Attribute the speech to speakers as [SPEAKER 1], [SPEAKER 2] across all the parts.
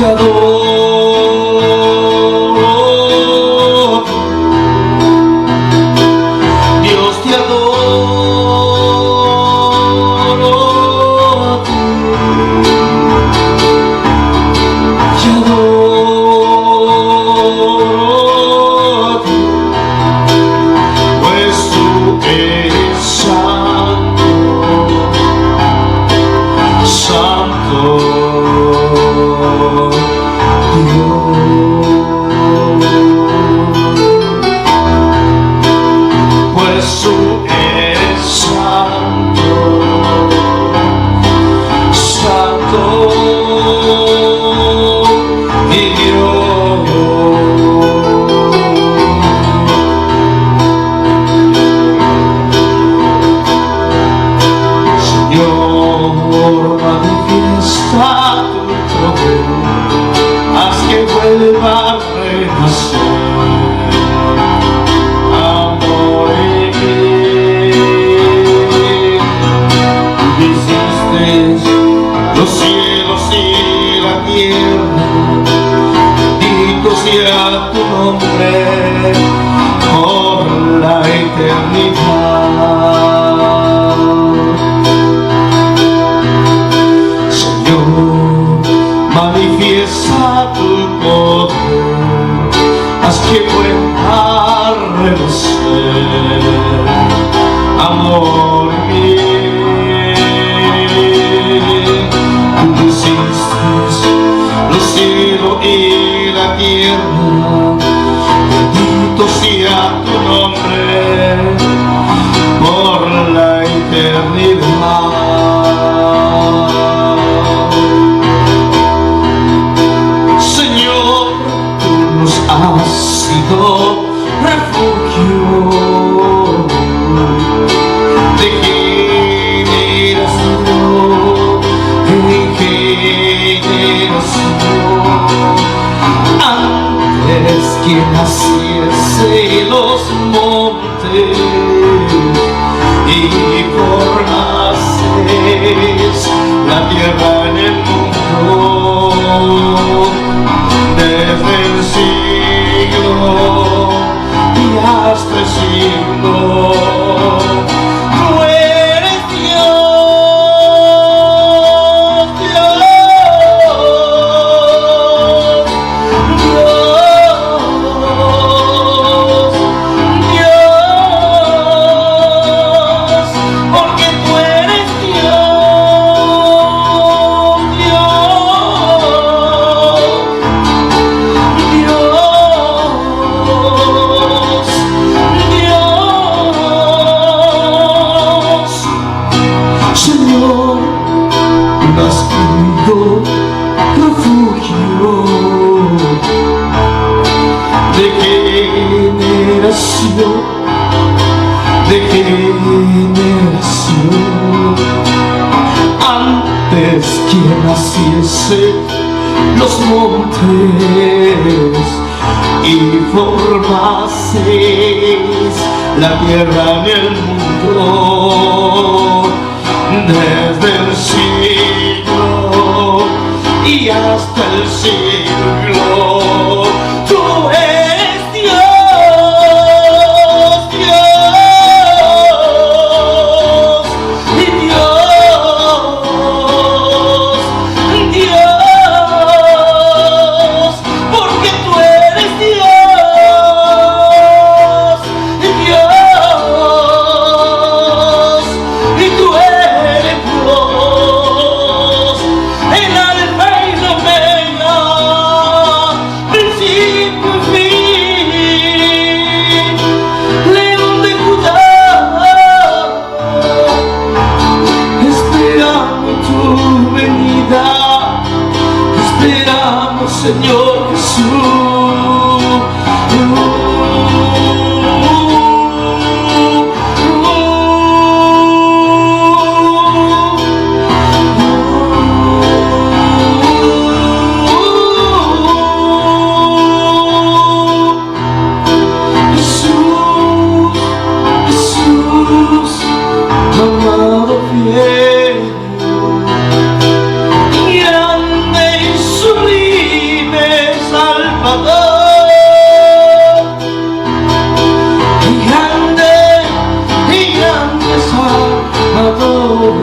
[SPEAKER 1] adoro, Dios te adoro a ti, te adoro a ti, pues tú eres santo, santo Dios, pues tú eres santo, santo mi Dios. Señor, manifiesta tu poder, haz que vuelva a renacer amor en mí. Tú hiciste los cielos y la tierra, bendito sea tu nombre por la eternidad. Manifiesta tu poder, haz que vuelva a renacer amor mío. Tú hiciste los cielos y la tierra, bendito sea tu nombre por la eternidad. Has sido refugio de generación en generación. Antes que naciese los montes y formases la tierra en el mundo, desde el y hasta el siglo, tú eres Dios, Dios, Dios, porque tú eres Dios, Señor, has sido refugio de generación, de generación. Antes que naciese los montes y formases la tierra en el mundo, desde el siglo y hasta el siglo, tú eres Dios, Dios, y Dios, Dios, porque tú eres Dios, Dios, y tú eres Dios, el alfa y la omega, principio y fin, león de Judá, esperamos tu venida, esperamos, Señor Jesús. Grande y sublime. Salvador. Y grande Salvador.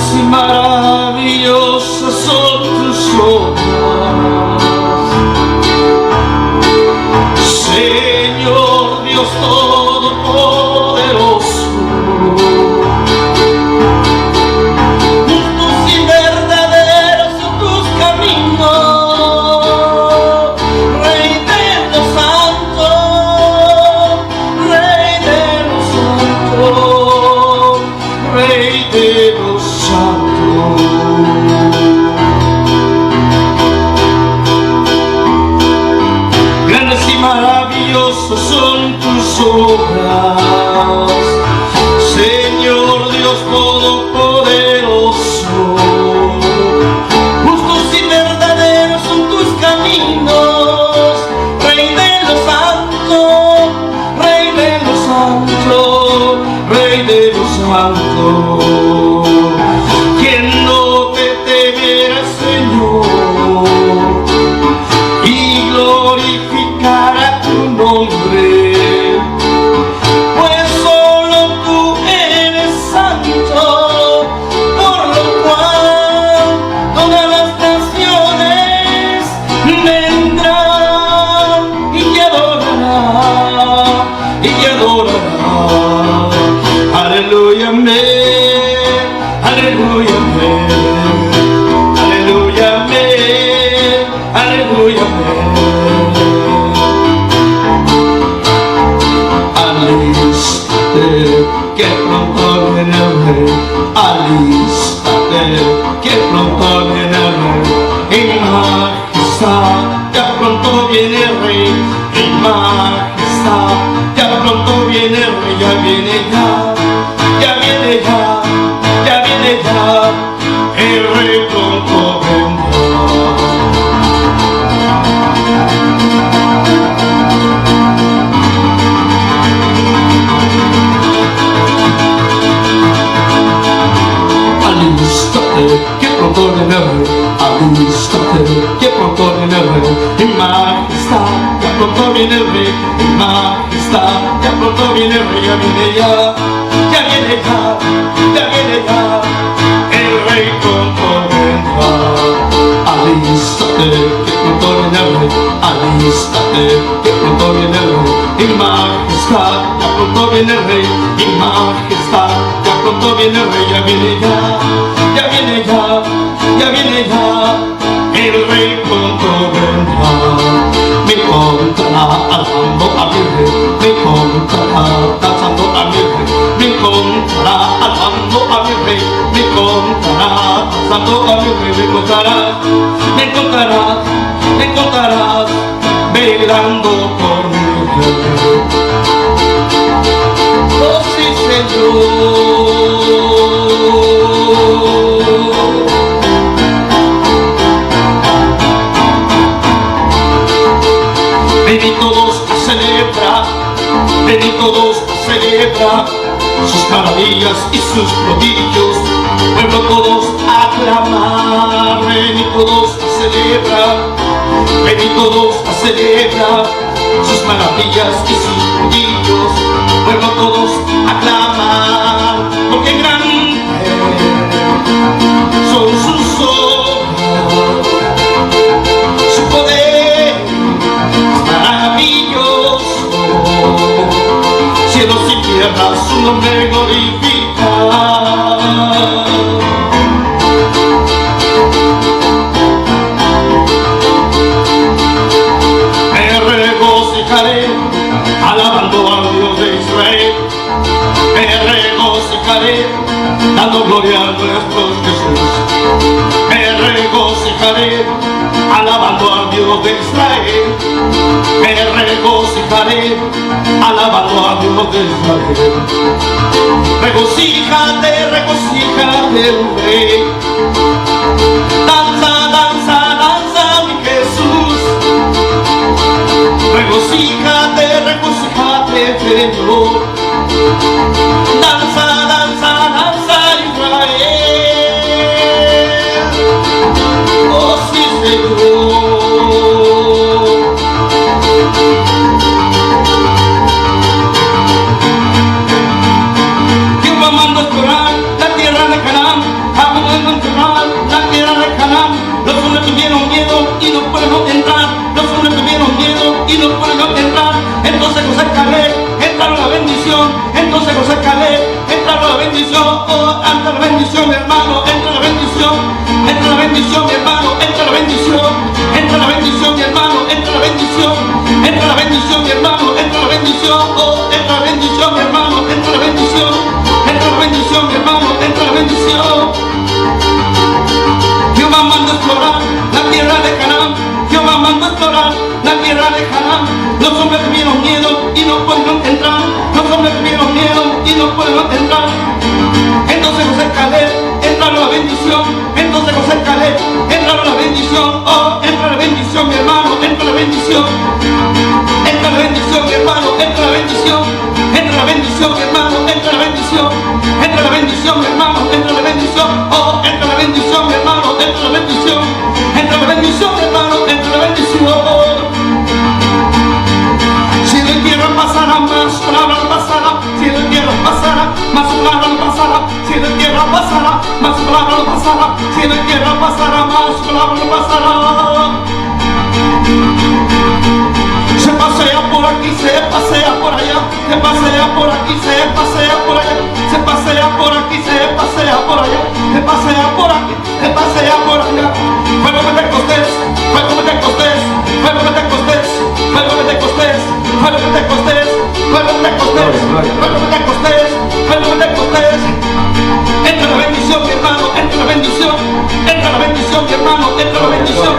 [SPEAKER 1] Y maravillosas son tus obras, Señor Dios Todopoderoso. Justos y verdaderos son tus caminos, Rey de los santos, Rey de los santos, Rey de los santos. Grandes y maravillosas son tus obras, Señor Dios Todopoderoso. Justos y verdaderos son tus caminos, Rey de los santos, Rey de los santos, Rey de los santos. Quien no te temiera, Señor, y glorificara tu nombre, pues solo tú eres santo, por lo cual todas las naciones vendrán y te adorarán, y te adorarán. Aleluya, amén, aleluya, amén, aleluya, amén, aleluya, amén. Alístate, que pronto viene el Rey. Alístate, que pronto viene el Rey. En majestad, ya pronto viene el Rey. En majestad, ya pronto viene el Rey. Ya viene ya, ya viene ya, ya viene ya. El Rey pronto vendrá. Alístate, que pronto viene el Rey. Alístate, que pronto viene el Rey. En majestad, ya pronto viene el Rey. En majestad, ya pronto viene el Rey. Ya viene ya, ya viene ya, ya viene ya. El Rey pronto vendrá. Alístate, que pronto viene el Rey. Alístate, que pronto viene el Rey. En majestad, ya pronto viene el Rey. En majestad, ya pronto viene el Rey. Ya viene ya, ya viene ya, ya viene ya. El Rey pronto vendrá. Me encontrará alabando a mi Rey. Me encontrará danzando a mi Rey. Me encontrará alabando a mi Rey. Me encontrará danzando a mi Rey. Me encontrarás, me encontrarás, me encontrarás bailando por mi Rey. Oh sí, Señor. Ven todos a celebrar, ven todos a celebrar sus maravillas y sus prodigios. Pueblo todos a aclamar, ven todos a celebrar, ven todos a celebrar sus maravillas y sus prodigios. Pueblo todos a aclamar, porque grandes son sus obras, su poder maravilloso. Cielos y tierra su nombre glorifican. Me regocijaré alabando al Dios de Israel. Me regocijaré dando gloria a nuestro Jesús. Me regocijaré alabando al Dios de Israel. Me regocijaré alabando al Dios de Israel. Regocíjate, regocíjate, Rey. Danza, danza, danza, mi Jesús. Regocíjate, regocíjate, Señor. Danza, danza, danza, Israel. Oh, sí, Señor. Jehová mandó explorar la tierra de Canaán. Jehová mandó explorar la tierra de Canaán. Los hombres tuvieron miedo y no pudieron entrar. Los hombres tuvieron miedo y no pudieron entrar. Entonces José Caleb entraron la bendición. Entonces José Caleb entraron la bendición. Oh, entra la bendición, mi hermano. Entra la bendición. Entra la bendición, mi hermano. Entra la bendición. Entra la bendición, mi hermano. Entra la bendición. Entra la bendición, mi hermano. Entra la bendición. Oh, entra la bendición, mi hermano. Entra la bendición. Entra la bendición, mi hermano. Entra la bendición. Jehová mandó explorar la tierra de Canaán. Jehová mandó explorar la tierra de Canaán. Los hombres tuvieron miedo y no pudieron entrar. Los hombres tuvieron miedo y no pudieron entrar. Entonces José Caleb entraron la bendición. Entonces José Caleb entraron la bendición. Oh, entra la bendición, mi hermano. Entra la bendición. Entra la bendición, mi hermano. Entra la bendición. Entra la bendición, mi hermano. Entra la bendición. Entra la bendición, mi hermano. Entra la bendición. Oh, entra la bendición, mi hermano. Entra la bendición. Entra la bendición, mi hermano. Entra la bendición. Cielo y tierra pasará, más palabra no pasará. Cielo y tierra pasará, más palabra no pasará. Cielo y tierra pasará, más palabra no pasará. Cielo y tierra pasará, más palabra no pasará. Se pasea por aquí, se pasea por allá. Se pasea por aquí, se pasea por allá. Se pasea por aquí, se pasea por allá. Se pasea por aquí, se pasea por allá. Fuego Pentecostés, fuego Pentecostés, fuego Pentecostés, fuego Pentecostés, fuego Pentecostés, fuego Pentecostés, fuego Pentecostés, fuego Pentecostés. Entra la bendición, mi hermano, entra la bendición. Entra la bendición, mi hermano, entra la bendición.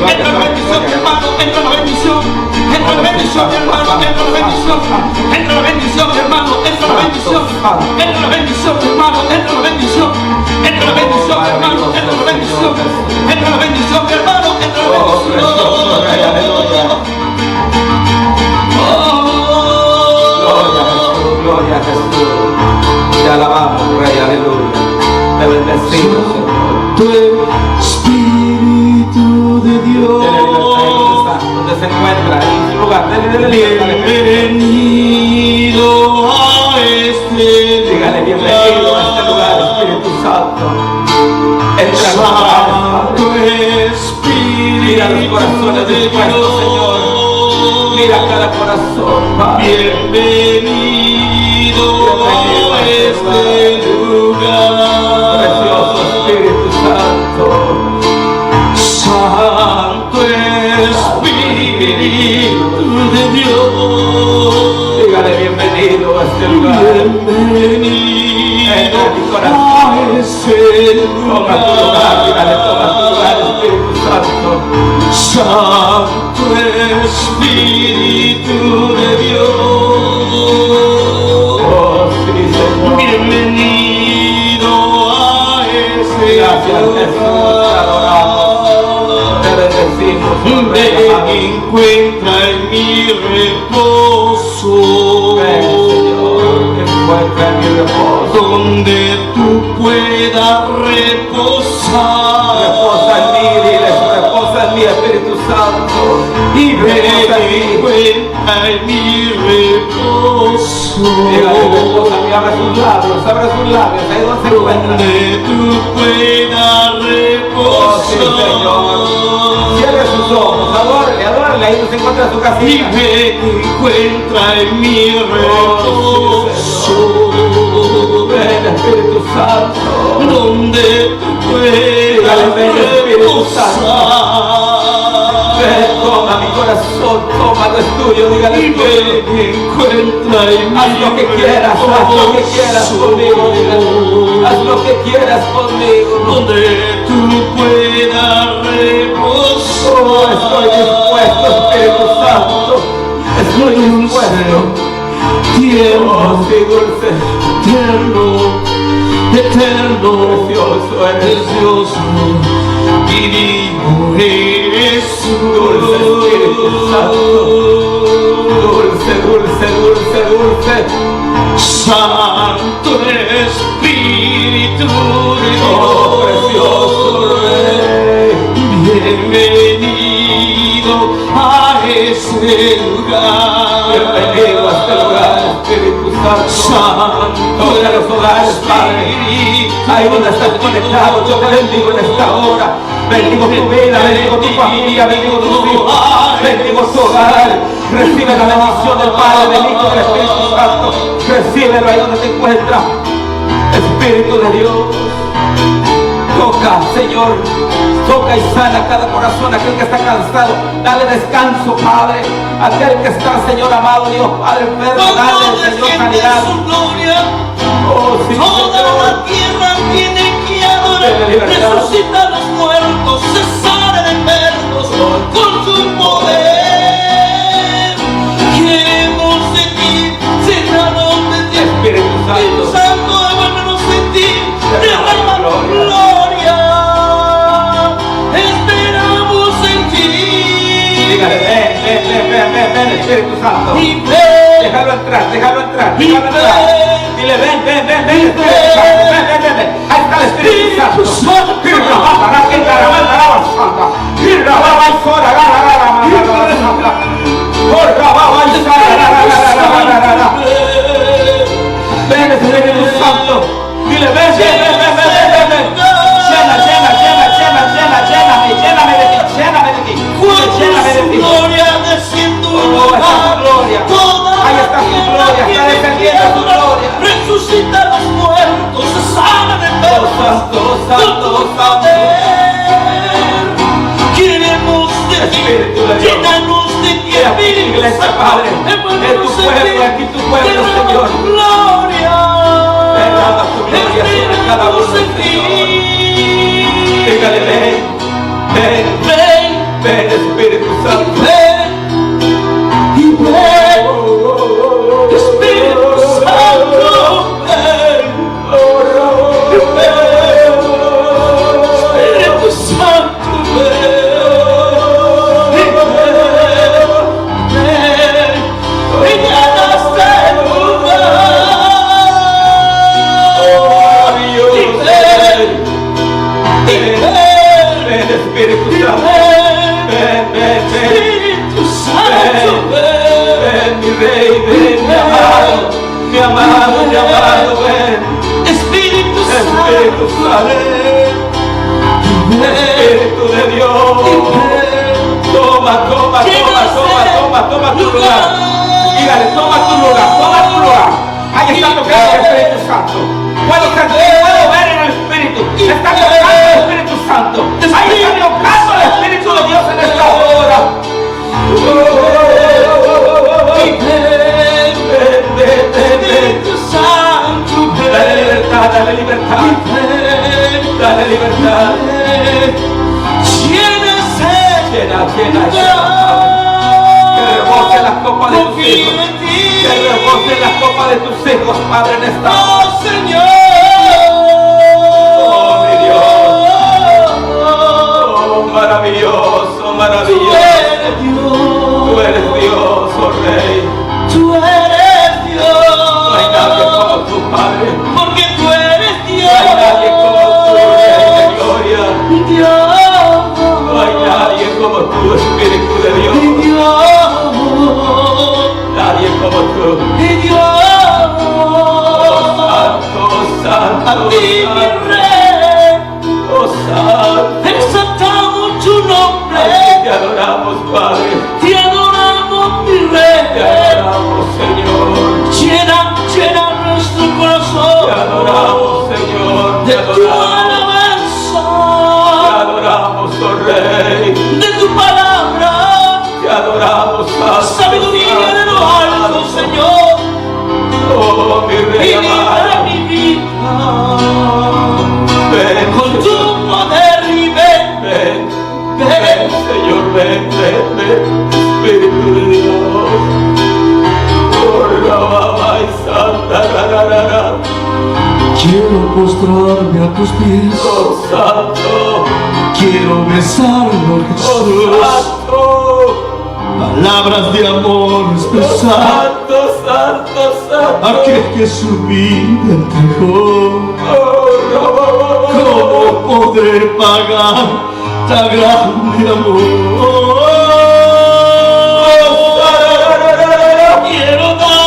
[SPEAKER 1] Entra la bendición, mi hermano, entra la bendición. Entra la bendición, mi hermano, entra la bendición. Entra la bendición, mi hermano, entra la bendición. Entra la bendición, mi hermano, entra la bendición. Entra la bendición, mi hermano, entra la bendición. Entra la bendición, mi hermano, entra la bendición.
[SPEAKER 2] Gloria a Jesús. Te alabamos, Rey, aleluya. Te bendecimos, Señor.
[SPEAKER 1] Tu Espíritu de Dios.
[SPEAKER 2] Dele libertad en donde está, donde se encuentra, en su lugar. Dele libertad.
[SPEAKER 1] Bienvenido a este lugar.
[SPEAKER 2] Dígale bienvenido a este lugar, Espíritu Santo. Entra en nuestro
[SPEAKER 1] Santo Espíritu.
[SPEAKER 2] Mira los corazones dispuestos, Señor. Mira cada corazón, Padre.
[SPEAKER 1] Bienvenido a este lugar.
[SPEAKER 2] Precioso Espíritu Santo.
[SPEAKER 1] Santo Espíritu de Dios.
[SPEAKER 2] Dígale bienvenido a este lugar.
[SPEAKER 1] Bienvenido
[SPEAKER 2] Entra en mi
[SPEAKER 1] a
[SPEAKER 2] corazón.
[SPEAKER 1] este
[SPEAKER 2] Toma tu lugar, dígale, toma tu lugar, Espíritu Santo.
[SPEAKER 1] Santo Espíritu de Dios.
[SPEAKER 2] Oh, sí, Señor.
[SPEAKER 1] Bienvenido a ese
[SPEAKER 2] Gracias, Jesús, te adoramos. Te bendecimos, oh Rey
[SPEAKER 1] Ven,
[SPEAKER 2] amado.
[SPEAKER 1] encuentra en mi reposo.
[SPEAKER 2] Ven, Señor, encuentra en mi reposo.
[SPEAKER 1] Donde tú puedas reposar.
[SPEAKER 2] Reposa en mí, diles, reposa en mí, Espíritu Santo.
[SPEAKER 1] Y ven,
[SPEAKER 2] Reposa en mí.
[SPEAKER 1] encuentra en mi reposo.
[SPEAKER 2] Dígale, reposa en mí, abre sus labios, ahí donde se encuentra.
[SPEAKER 1] Donde tú puedas
[SPEAKER 2] Oh, sí, Señor.
[SPEAKER 1] reposar.
[SPEAKER 2] Cierre sus ojos, adórale, adórale, ahí donde se encuentra su
[SPEAKER 1] Y
[SPEAKER 2] casita.
[SPEAKER 1] ven, encuentra en mi reposo.
[SPEAKER 2] Ven, Espíritu Santo.
[SPEAKER 1] Donde tú
[SPEAKER 2] Dígale,
[SPEAKER 1] puedas
[SPEAKER 2] ven, Espíritu
[SPEAKER 1] reposar.
[SPEAKER 2] Ven, toma mi corazón, toma lo es tuyo, dígale
[SPEAKER 1] Y
[SPEAKER 2] es tuyo.
[SPEAKER 1] ven, encuentra en
[SPEAKER 2] Haz
[SPEAKER 1] mi
[SPEAKER 2] lo que quieras conmigo, dígale. Haz lo que quieras conmigo.
[SPEAKER 1] Donde tú puedas reposar.
[SPEAKER 2] Oh, estoy dispuesto, Espíritu Santo. Estoy dispuesto.
[SPEAKER 1] tierno,
[SPEAKER 2] Oh, sí, dulce,
[SPEAKER 1] eterno, eterno,
[SPEAKER 2] precioso eres.
[SPEAKER 1] precioso, divino eres tú.
[SPEAKER 2] Dulce Espíritu Santo. Dulce, dulce, dulce, dulce.
[SPEAKER 1] Santo Espíritu de Dios,
[SPEAKER 2] Oh, precioso Rey.
[SPEAKER 1] bienvenido a este lugar.
[SPEAKER 2] Bienvenido a este lugar, Espíritu Santo. Toca los hogares, Padre. Ahí donde estás conectado, yo te bendigo en esta hora. Bendigo tu vida, bendigo tu familia, bendigo tus hijos, bendigo tu hogar. Recibe la bendición del Padre, bendigo del Espíritu Santo. Recíbelo ahí donde te encuentras. Espíritu de Dios, toca, Señor, toca y sana cada corazón, aquel que está cansado, dale descanso, Padre. Aquel que está, Señor amado Dios, Padre enfermo, dale, Señor, sanidad.
[SPEAKER 1] Su gloria,
[SPEAKER 2] Oh, sí,
[SPEAKER 1] toda
[SPEAKER 2] Señor.
[SPEAKER 1] la tierra tiene que adorar,
[SPEAKER 2] Tiene libertad.
[SPEAKER 1] resucita a los muertos, se sale de enfermos con su poder. Queremos de ti, llénanos de ti,
[SPEAKER 2] Espíritu Santo.
[SPEAKER 1] Santo, devuélvenos en ti, derrama tu
[SPEAKER 2] Gloria.
[SPEAKER 1] gloria, esperamos en ti.
[SPEAKER 2] Dígale, ven, Espíritu Santo.
[SPEAKER 1] Y ven,
[SPEAKER 2] Déjalo entrar, déjalo entrar,
[SPEAKER 1] y
[SPEAKER 2] déjalo entrar.
[SPEAKER 1] ven.
[SPEAKER 2] Dile, ven, Espíritu Santo, ven. Ahí está el Espíritu Santo. Ven, Espíritu Santo. Dile, ven. Lléname de ti. Lléname de ti.
[SPEAKER 1] Gloria desciende
[SPEAKER 2] Oh, esa es su gloria. Ahí está su gloria, está descendiendo su gloria.
[SPEAKER 1] Resucita a los muertos, se sana de enfermos.
[SPEAKER 2] Santo,
[SPEAKER 1] Con tu poder. Queremos de ti,
[SPEAKER 2] Espíritu de Dios.
[SPEAKER 1] llénanos de ti,
[SPEAKER 2] Sea tu
[SPEAKER 1] Espíritu
[SPEAKER 2] iglesia,
[SPEAKER 1] Santo.
[SPEAKER 2] Padre.
[SPEAKER 1] Envuélvenos
[SPEAKER 2] Es tu
[SPEAKER 1] en
[SPEAKER 2] pueblo,
[SPEAKER 1] ti.
[SPEAKER 2] aquí tu pueblo,
[SPEAKER 1] Derrama
[SPEAKER 2] Señor.
[SPEAKER 1] tu gloria.
[SPEAKER 2] Derrama tu gloria sobre cada uno,
[SPEAKER 1] Esperamos en ti.
[SPEAKER 2] Dígale, ven, Espíritu Santo.
[SPEAKER 1] Ven, y ven, Espíritu Santo, ven, Espíritu Santo, ven, y llena este lugar, y ven,
[SPEAKER 2] Espíritu Santo. Ven,
[SPEAKER 1] Espíritu Santo,
[SPEAKER 2] ven, mi Rey, ven, mi amado, ven.
[SPEAKER 1] Espíritu
[SPEAKER 2] Espíritu Santo. Espíritu de Dios. Toma tu lugar. Dígale, toma tu lugar. Ahí está tocando el Espíritu Santo. Puedo sentir, puedo ver en el Espíritu. Está tocando el Espíritu Santo. Ahí está tocando el Espíritu de Dios en esta hora.
[SPEAKER 1] Espíritu Santo,
[SPEAKER 2] Dale libertad. Dale libertad. Llena. Que rebose las copas de tus hijos. Que rebose las copas de tus hijos, Padre, en esta hora.
[SPEAKER 1] Oh Señor,
[SPEAKER 2] Oh, mi Dios. Oh, maravilloso.
[SPEAKER 1] tú eres Dios,
[SPEAKER 2] Tú eres Dios, oh Rey.
[SPEAKER 1] tú eres Dios,
[SPEAKER 2] No hay nadie como tu Padre.
[SPEAKER 1] porque tú eres
[SPEAKER 2] No hay nadie como tú, Rey de gloria.
[SPEAKER 1] Dios,
[SPEAKER 2] No hay nadie como tú, Espíritu de Dios. Nadie como tú. Santo.
[SPEAKER 1] A ti mi
[SPEAKER 2] Santo.
[SPEAKER 1] Rey,
[SPEAKER 2] Oh, Santo.
[SPEAKER 1] exaltamos tu nombre,
[SPEAKER 2] Te adoramos, Padre.
[SPEAKER 1] te adoramos mi
[SPEAKER 2] Te
[SPEAKER 1] Rey,
[SPEAKER 2] adoramos, Señor.
[SPEAKER 1] llena nuestro corazón
[SPEAKER 2] Te adoramos, Señor.
[SPEAKER 1] de
[SPEAKER 2] Te
[SPEAKER 1] tu
[SPEAKER 2] adoramos. Te
[SPEAKER 1] alabanza,
[SPEAKER 2] adoramos, oh Rey.
[SPEAKER 1] de tu palabra,
[SPEAKER 2] Te adoramos, Santo.
[SPEAKER 1] sabiduría de lo alto, Señor,
[SPEAKER 2] Oh, mi
[SPEAKER 1] y
[SPEAKER 2] Rey
[SPEAKER 1] libra
[SPEAKER 2] amado.
[SPEAKER 1] mi vida
[SPEAKER 2] Ven,
[SPEAKER 1] con tu poder y ven,
[SPEAKER 2] ven, Señor, ven. Espíritu de Dios. Oh, Rabba,
[SPEAKER 1] postrarme a tus pies.
[SPEAKER 2] Oh, Santo.
[SPEAKER 1] Quiero besarlo,
[SPEAKER 2] Oh,
[SPEAKER 1] Jesús.
[SPEAKER 2] Santo.
[SPEAKER 1] Palabras de amor
[SPEAKER 2] Oh,
[SPEAKER 1] expresar.
[SPEAKER 2] Santo, Santo, Santo.
[SPEAKER 1] Aquel que su vida entregó.
[SPEAKER 2] Oh,
[SPEAKER 1] ¿Cómo podré pagar tan grande amor? Quiero dar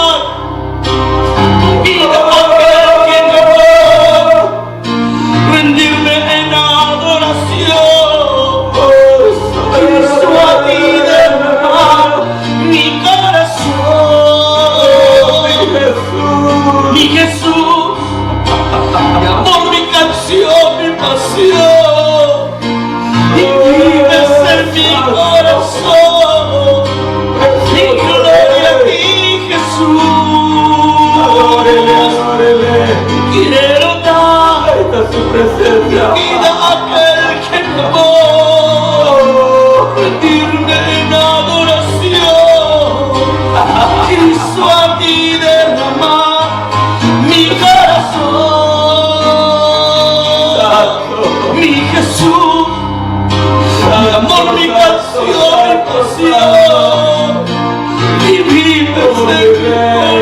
[SPEAKER 1] vida a aquel que me amó, rendirme en adoración, Cristo a ti derramar mi corazón, mi Jesús, mi amor, mi canción, mi pasión, y vives en mi corazón, y gloria a ti, Jesús. Quiero dar
[SPEAKER 2] Ahí está su presencia.
[SPEAKER 1] vida a aquel que me amó, rendirme en adoración, Cristo a ti derramar mi corazón, mi Jesús, mi amor, mi canción, mi pasión, y vives en mi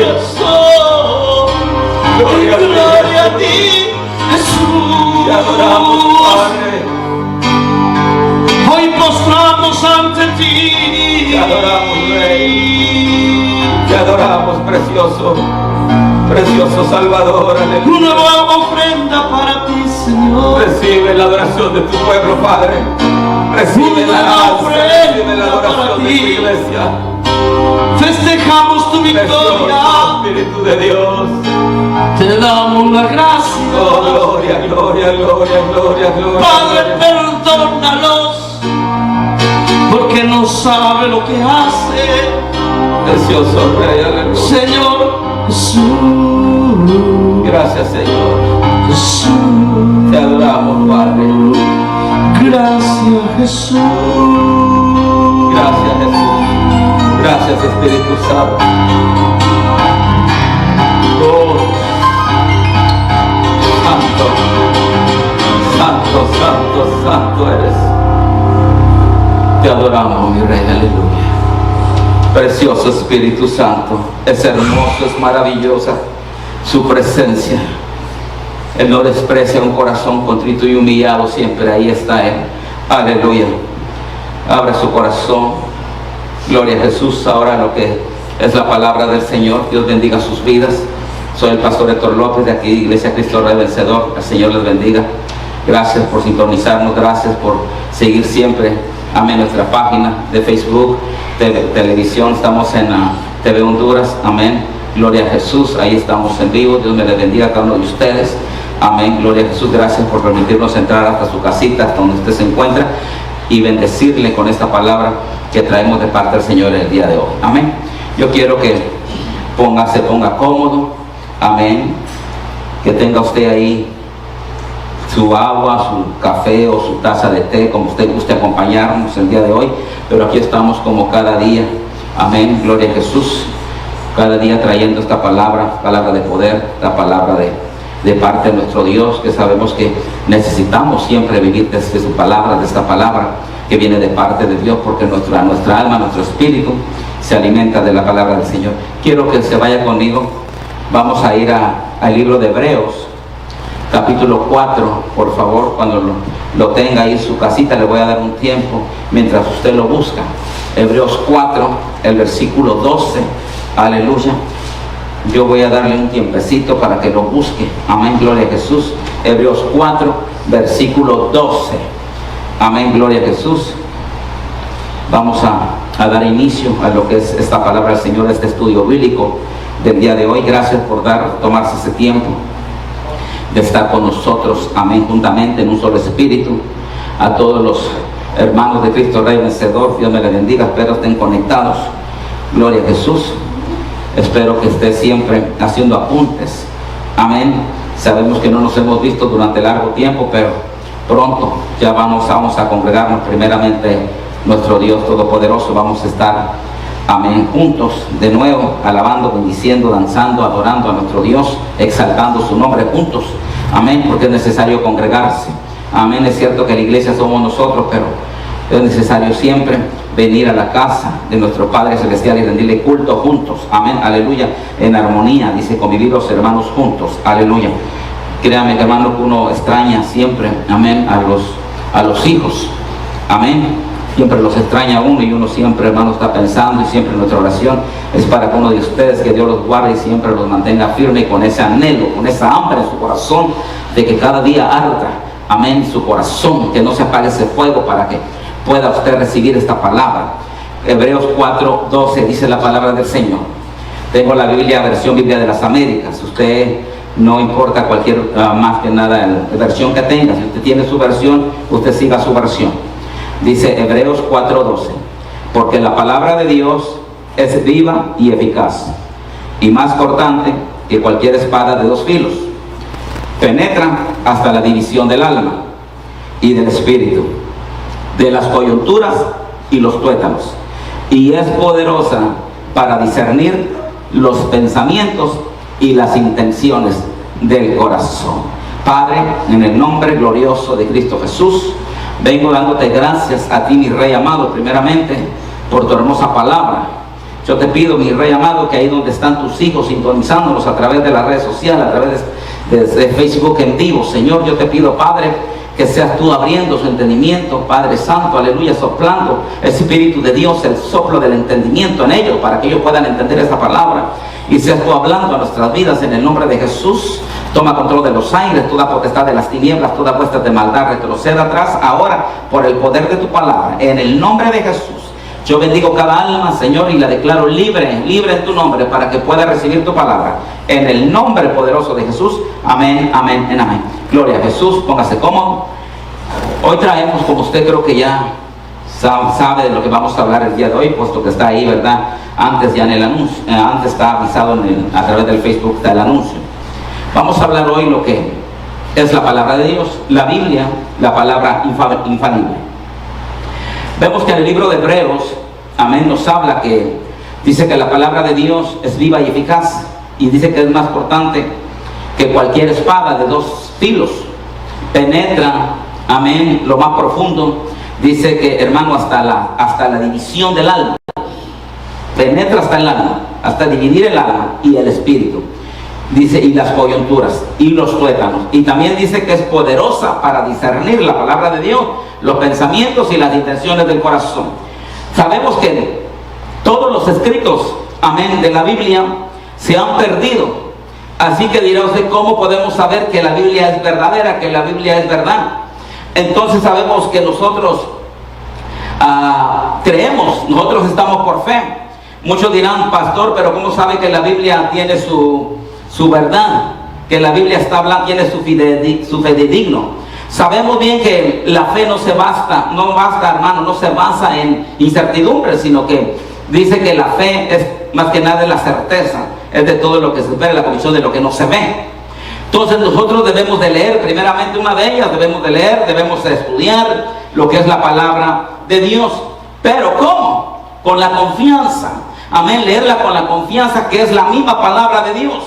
[SPEAKER 1] corazón, y gloria a ti, Jesús.
[SPEAKER 2] Te adoramos, Padre.
[SPEAKER 1] Hoy postramos ante ti.
[SPEAKER 2] Te adoramos, Rey. Te adoramos, precioso. Precioso Salvador, aleluya.
[SPEAKER 1] Una nueva ofrenda para ti, Señor.
[SPEAKER 2] Recibe la adoración de tu pueblo, Padre. Recibe la alabanza, recibe la adoración de tu iglesia.
[SPEAKER 1] Festejamos tu
[SPEAKER 2] Precioso
[SPEAKER 1] victoria.
[SPEAKER 2] Espíritu de Dios.
[SPEAKER 1] Te damos la
[SPEAKER 2] Oh,
[SPEAKER 1] gracia.
[SPEAKER 2] gloria, gloria, gloria, gloria, gloria.
[SPEAKER 1] Padre, perdónalos, porque no sabe lo que hace.
[SPEAKER 2] Precioso Rey, aleluya.
[SPEAKER 1] Señor Jesús.
[SPEAKER 2] Gracias, Señor.
[SPEAKER 1] Jesús.
[SPEAKER 2] Te adoramos, Padre.
[SPEAKER 1] Gracias, Jesús.
[SPEAKER 2] Gracias, Jesús. Gracias, Espíritu Santo. Oh, Santo, Santo, Santo, Santo eres. Te adoramos, mi Rey, aleluya. Precioso Espíritu Santo, es hermoso, es maravillosa su presencia. Él no desprecia un corazón contrito y humillado, siempre ahí está Él. Aleluya. Abre su corazón. Gloria a Jesús. Ahora lo que es la palabra del Señor. Dios bendiga sus vidas. Soy el pastor Héctor López de aquí, Iglesia Cristo Rey Vencedor. El Señor les bendiga. Gracias por sintonizarnos. Gracias por seguir siempre. Amén. Nuestra página de Facebook, televisión. Estamos en TV Honduras. Amén. Gloria a Jesús. Ahí estamos en vivo. Dios me les bendiga a cada uno de ustedes. Amén. Gloria a Jesús. Gracias por permitirnos entrar hasta su casita, hasta donde usted se encuentra, y bendecirle con esta palabra que traemos de parte del Señor el día de hoy. Amén. Yo quiero que se ponga cómodo. Amén. Que tenga usted ahí su agua, su café o su taza de té, como usted guste acompañarnos el día de hoy. Pero aquí estamos como cada día. Amén. Gloria a Jesús. Cada día trayendo esta palabra de poder, la palabra de parte de nuestro Dios, que sabemos que necesitamos siempre vivir desde su palabra, de esta palabra que viene de parte de Dios, porque nuestra alma, nuestro espíritu se alimenta de la palabra del Señor. Quiero que se vaya conmigo. Vamos a ir al libro de Hebreos, capítulo 4, por favor. Cuando lo tenga ahí en su casita, le voy a dar un tiempo mientras usted lo busca. Hebreos 4, el versículo 12. Aleluya. Yo voy a darle un tiempecito para que lo busque. Amén, gloria a Jesús. Hebreos 4, versículo 12. Amén, gloria a Jesús. Vamos a dar inicio a lo que es esta palabra del Señor, este estudio bíblico del día de hoy. Gracias por tomarse ese tiempo de estar con nosotros. Amén, juntamente en un solo espíritu. A todos los hermanos de Cristo Rey Vencedor, Dios me les bendiga. Espero estén conectados. Gloria a Jesús. Espero que esté siempre haciendo apuntes. Amén. Sabemos que no nos hemos visto durante largo tiempo, pero pronto ya vamos a congregarnos. Primeramente, nuestro Dios Todopoderoso, vamos a estar, amén, juntos de nuevo, alabando, bendiciendo, danzando, adorando a nuestro Dios, exaltando su nombre juntos. Amén, porque es necesario congregarse. Amén, es cierto que la iglesia somos nosotros, pero es necesario siempre venir a la casa de nuestro Padre Celestial y rendirle culto juntos. Amén, aleluya, en armonía, dice, convivir los hermanos juntos. Aleluya. Créame, hermano, que uno extraña siempre, amén, a los hijos. Amén. Siempre los extraña uno y uno siempre, hermano, está pensando, y siempre nuestra oración es para que uno de ustedes, que Dios los guarde y siempre los mantenga firme y con ese anhelo, con esa hambre en su corazón, de que cada día arda, amén, su corazón, que no se apague ese fuego para que pueda usted recibir esta palabra. Hebreos 4:12 dice la palabra del Señor. Tengo la Biblia, versión Biblia de las Américas. Usted, no importa cualquier, más que nada, la versión que tenga. Si usted tiene su versión, usted siga su versión. Dice Hebreos 4:12, porque la palabra de Dios es viva y eficaz, y más cortante que cualquier espada de 2 filos. Penetra hasta la división del alma y del espíritu, de las coyunturas y los tuétanos, y es poderosa para discernir los pensamientos y las intenciones del corazón. Padre, en el nombre glorioso de Cristo Jesús, vengo dándote gracias a ti, mi Rey amado, primeramente por tu hermosa palabra. Yo te pido, mi Rey amado, que ahí donde están tus hijos sintonizándonos a través de las redes sociales, a través de Facebook en vivo, Señor, yo te pido, Padre, que seas tú abriendo su entendimiento, Padre Santo, aleluya, soplando el Espíritu de Dios, el soplo del entendimiento en ellos, para que ellos puedan entender esta palabra, y seas tú hablando a nuestras vidas en el nombre de Jesús. Toma control de los aires, toda potestad de las tinieblas, toda puesta de maldad, retroceda atrás ahora por el poder de tu palabra, en el nombre de Jesús. Yo bendigo cada alma, Señor, y la declaro libre, libre en tu nombre, para que pueda recibir tu palabra, en el nombre poderoso de Jesús. Amén, amén, en amén. Gloria a Jesús. Póngase cómodo. Hoy traemos, como usted creo que ya sabe de lo que vamos a hablar el día de hoy, puesto que está ahí, ¿verdad? Antes ya en el anuncio, antes está avisado a través del Facebook, está el anuncio. Vamos a hablar hoy lo que es la palabra de Dios, la Biblia, la palabra infalible. Vemos que en el libro de Hebreos, amén, nos habla que dice que la palabra de Dios es viva y eficaz, y dice que es más cortante que cualquier espada de 2 filos. Penetra, amén, lo más profundo. Dice que, hermano, hasta la división del alma. Penetra hasta el alma, hasta dividir el alma y el espíritu. Dice, y las coyunturas y los tuétanos. Y también dice que es poderosa para discernir, la palabra de Dios, los pensamientos y las intenciones del corazón. Sabemos que todos los escritos, amén, de la Biblia se han perdido. Así que dirá usted, ¿cómo podemos saber que la Biblia es verdadera, que la Biblia es verdad? Entonces sabemos que nosotros creemos, nosotros estamos por fe. Muchos dirán, pastor, pero ¿cómo sabe que la Biblia tiene su verdad? Que la Biblia está hablando, tiene su fidedigno. Sabemos bien que la fe no basta, hermano, no se basa en incertidumbre, sino que dice que la fe es más que nada la certeza, es de todo lo que se espera, la convicción de lo que no se ve. Entonces nosotros debemos de leer, primeramente una de ellas, debemos de leer, debemos de estudiar lo que es la palabra de Dios. Pero ¿cómo? Con la confianza. Amén, leerla con la confianza que es la misma palabra de Dios.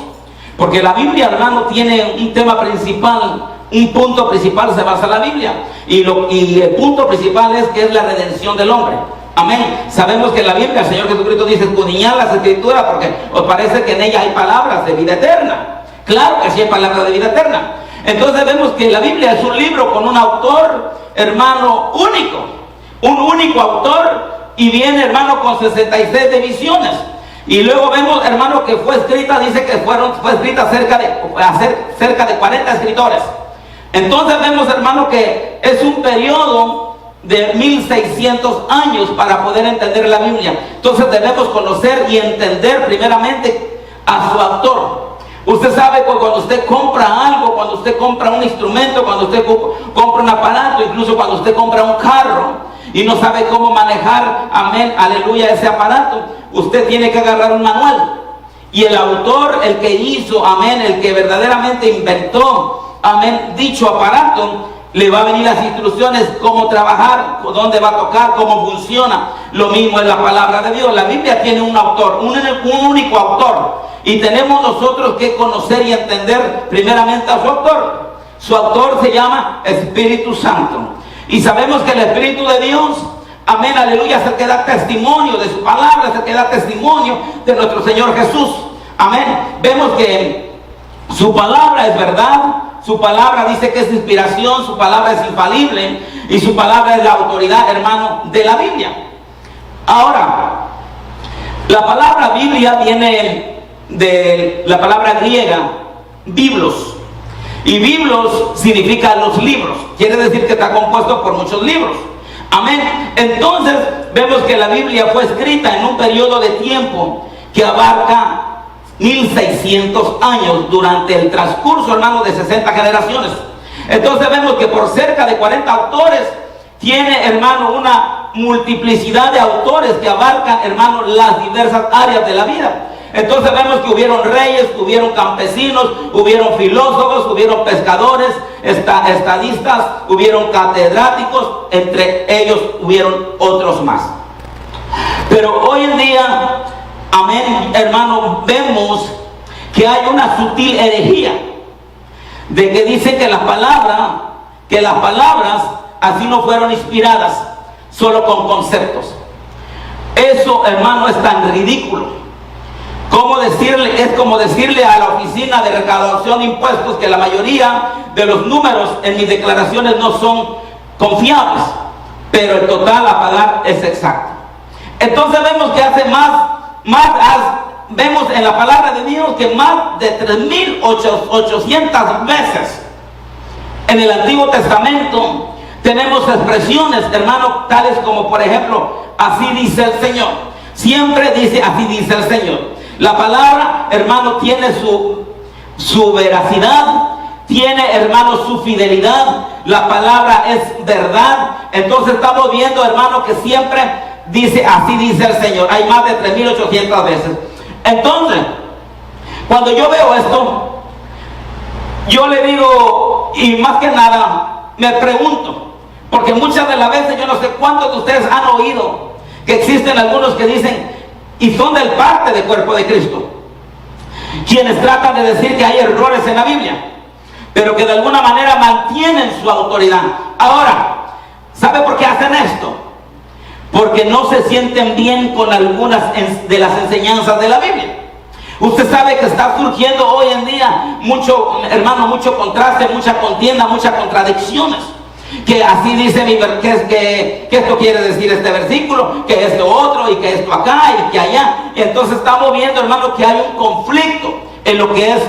[SPEAKER 2] Porque la Biblia, hermano, tiene un tema principal, un punto principal se basa en la Biblia. Y el punto principal es que es la redención del hombre. Amén. Sabemos que en la Biblia el Señor Jesucristo dice, escudriñad las Escrituras porque os parece que en ella hay palabras de vida eterna. Claro que sí hay palabras de vida eterna. Entonces vemos que la Biblia es un libro con un autor, hermano, único. Un único autor, y viene, hermano, con 66 divisiones. Y luego vemos, hermano, que fue escrita, dice que fue escrita cerca de 40 escritores. Entonces vemos, hermano, que es un periodo de 1600 años para poder entender la Biblia. Entonces debemos conocer y entender primeramente a su autor. Usted sabe que cuando usted compra algo, cuando usted compra un instrumento, cuando usted compra un aparato, incluso cuando usted compra un carro y no sabe cómo manejar, amén, aleluya, ese aparato, usted tiene que agarrar un manual. Y el autor, el que hizo, amén, el que verdaderamente inventó, amén, dicho aparato, le va a venir las instrucciones, cómo trabajar, dónde va a tocar, cómo funciona. Lo mismo es la palabra de Dios. La Biblia tiene un autor, un único autor. Y tenemos nosotros que conocer y entender primeramente a su autor. Su autor se llama Espíritu Santo. Y sabemos que el Espíritu de Dios, amén, aleluya, es el que da testimonio de su palabra, es el que da testimonio de nuestro Señor Jesús. Amén. Vemos que su palabra es verdad, su palabra dice que es inspiración, su palabra es infalible y su palabra es la autoridad, hermano, de la Biblia. Ahora, la palabra Biblia viene de la palabra griega, biblos. Y biblos significa los libros. Quiere decir que está compuesto por muchos libros. Amén. Entonces, vemos que la Biblia fue escrita en un periodo de tiempo que abarca 1600 años, durante el transcurso, hermano, de 60 generaciones. Entonces vemos que por cerca de 40 autores tiene, hermano, una multiplicidad de autores que abarcan, hermano, las diversas áreas de la vida. Entonces vemos que hubieron reyes, hubieron campesinos, hubieron filósofos, hubieron pescadores, estadistas, hubieron catedráticos, entre ellos hubieron otros más. Pero hoy en día, amén, hermano, vemos que hay una sutil herejía de que dice que las palabras así no fueron inspiradas, solo con conceptos. Eso, hermano, es tan ridículo. Es como decirle a la oficina de recaudación de impuestos que la mayoría de los números en mis declaraciones no son confiables, pero el total a pagar es exacto. Entonces vemos que vemos en la palabra de Dios que más de 3800 veces en el Antiguo Testamento tenemos expresiones, hermano, tales como, por ejemplo, así dice el Señor. Siempre dice así dice el Señor. La palabra, hermano, tiene su veracidad, tiene, hermano, su fidelidad. La palabra es verdad. Entonces estamos viendo, hermano, que siempre dice así dice el Señor. Hay más de 3800 veces. Entonces, cuando yo veo esto, yo le digo, y más que nada me pregunto, porque muchas de las veces, yo no sé cuántos de ustedes han oído que existen algunos que dicen, y son del parte del cuerpo de Cristo, quienes tratan de decir que hay errores en la Biblia, pero que de alguna manera mantienen su autoridad. Ahora, ¿sabe por qué hacen esto? Porque no se sienten bien con algunas de las enseñanzas de la Biblia. Usted sabe que está surgiendo hoy en día mucho, hermano, mucho contraste, mucha contienda, muchas contradicciones. Que así dice que esto quiere decir este versículo, que esto otro, y que esto acá, y que allá. Y entonces estamos viendo, hermano, que hay un conflicto en lo que es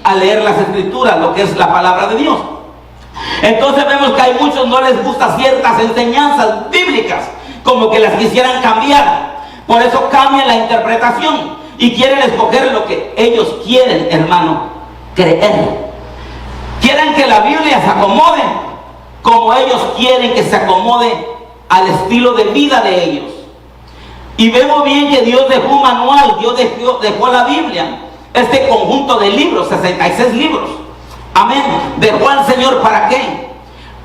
[SPEAKER 2] a leer las escrituras, lo que es la palabra de Dios. Entonces vemos que hay muchos no les gustan ciertas enseñanzas bíblicas, como que las quisieran cambiar. Por eso cambian la interpretación y quieren escoger lo que ellos quieren, hermano, creer. Quieren que la Biblia se acomode como ellos quieren que se acomode al estilo de vida de ellos. Y vemos bien que Dios dejó un manual, Dios dejó la Biblia, este conjunto de libros, 66 libros. Amén. Dejó al Señor, ¿para qué?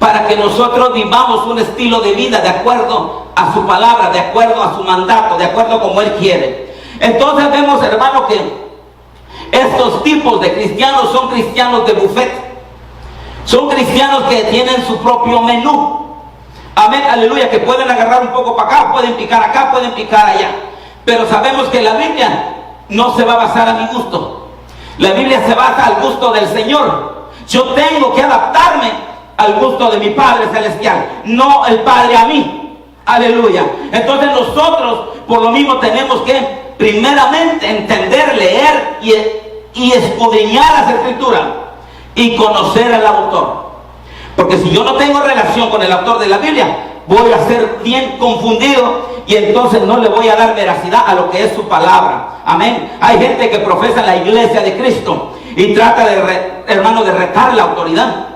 [SPEAKER 2] Para que nosotros vivamos un estilo de vida de acuerdo a su palabra, de acuerdo a su mandato, de acuerdo como Él quiere. Entonces vemos, hermano, que estos tipos de cristianos son cristianos de buffet. Son cristianos que tienen su propio menú. Amén, aleluya, que pueden agarrar un poco para acá, pueden picar acá, pueden picar allá. Pero sabemos que la Biblia no se va a basar a mi gusto. La Biblia se basa al gusto del Señor. Yo tengo que adaptarme al gusto de mi Padre Celestial, no el Padre a mí. Aleluya. Entonces nosotros por lo mismo tenemos que primeramente entender, leer y escudriñar las escrituras y conocer al autor. Porque si yo no tengo relación con el autor de la Biblia, voy a ser bien confundido y entonces no le voy a dar veracidad a lo que es su palabra. Amén. Hay gente que profesa la iglesia de Cristo y trata hermano, de retar la autoridad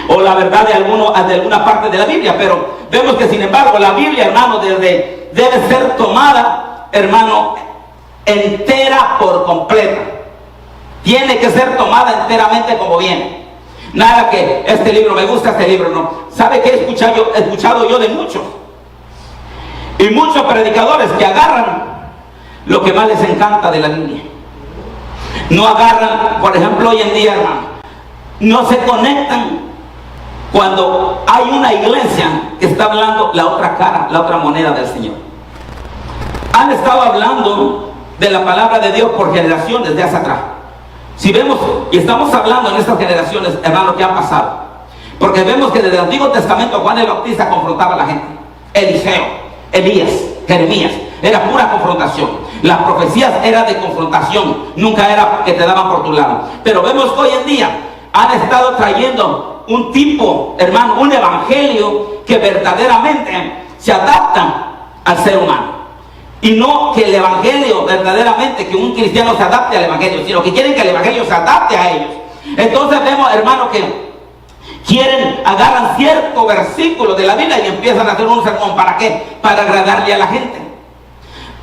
[SPEAKER 2] o la verdad de alguna parte de la Biblia, pero vemos que sin embargo la Biblia, hermano, debe ser tomada, hermano, entera por completa. Tiene que ser tomada enteramente como viene. Nada que este libro me gusta, este libro no. ¿Sabe qué he escuchado yo de muchos? Y muchos predicadores que agarran lo que más les encanta de la Biblia. No agarran, por ejemplo, hoy en día, hermano, no se conectan cuando hay una iglesia que está hablando la otra cara, la otra moneda del Señor. Han estado hablando de la palabra de Dios por generaciones desde hacia atrás. Si vemos, y estamos hablando en estas generaciones, hermanos, que han pasado, porque vemos que desde el Antiguo Testamento Juan el Bautista confrontaba a la gente. Eliseo, Elías, Jeremías, era pura confrontación. Las profecías eran de confrontación, nunca era que te daban por tu lado. Pero vemos que hoy en día han estado trayendo un tipo, hermano, un evangelio que verdaderamente se adapta al ser humano. Y no que el evangelio verdaderamente, que un cristiano se adapte al evangelio, sino que quieren que el evangelio se adapte a ellos. Entonces vemos, hermano, que agarran cierto versículo de la Biblia y empiezan a hacer un sermón. ¿Para qué? Para agradarle a la gente,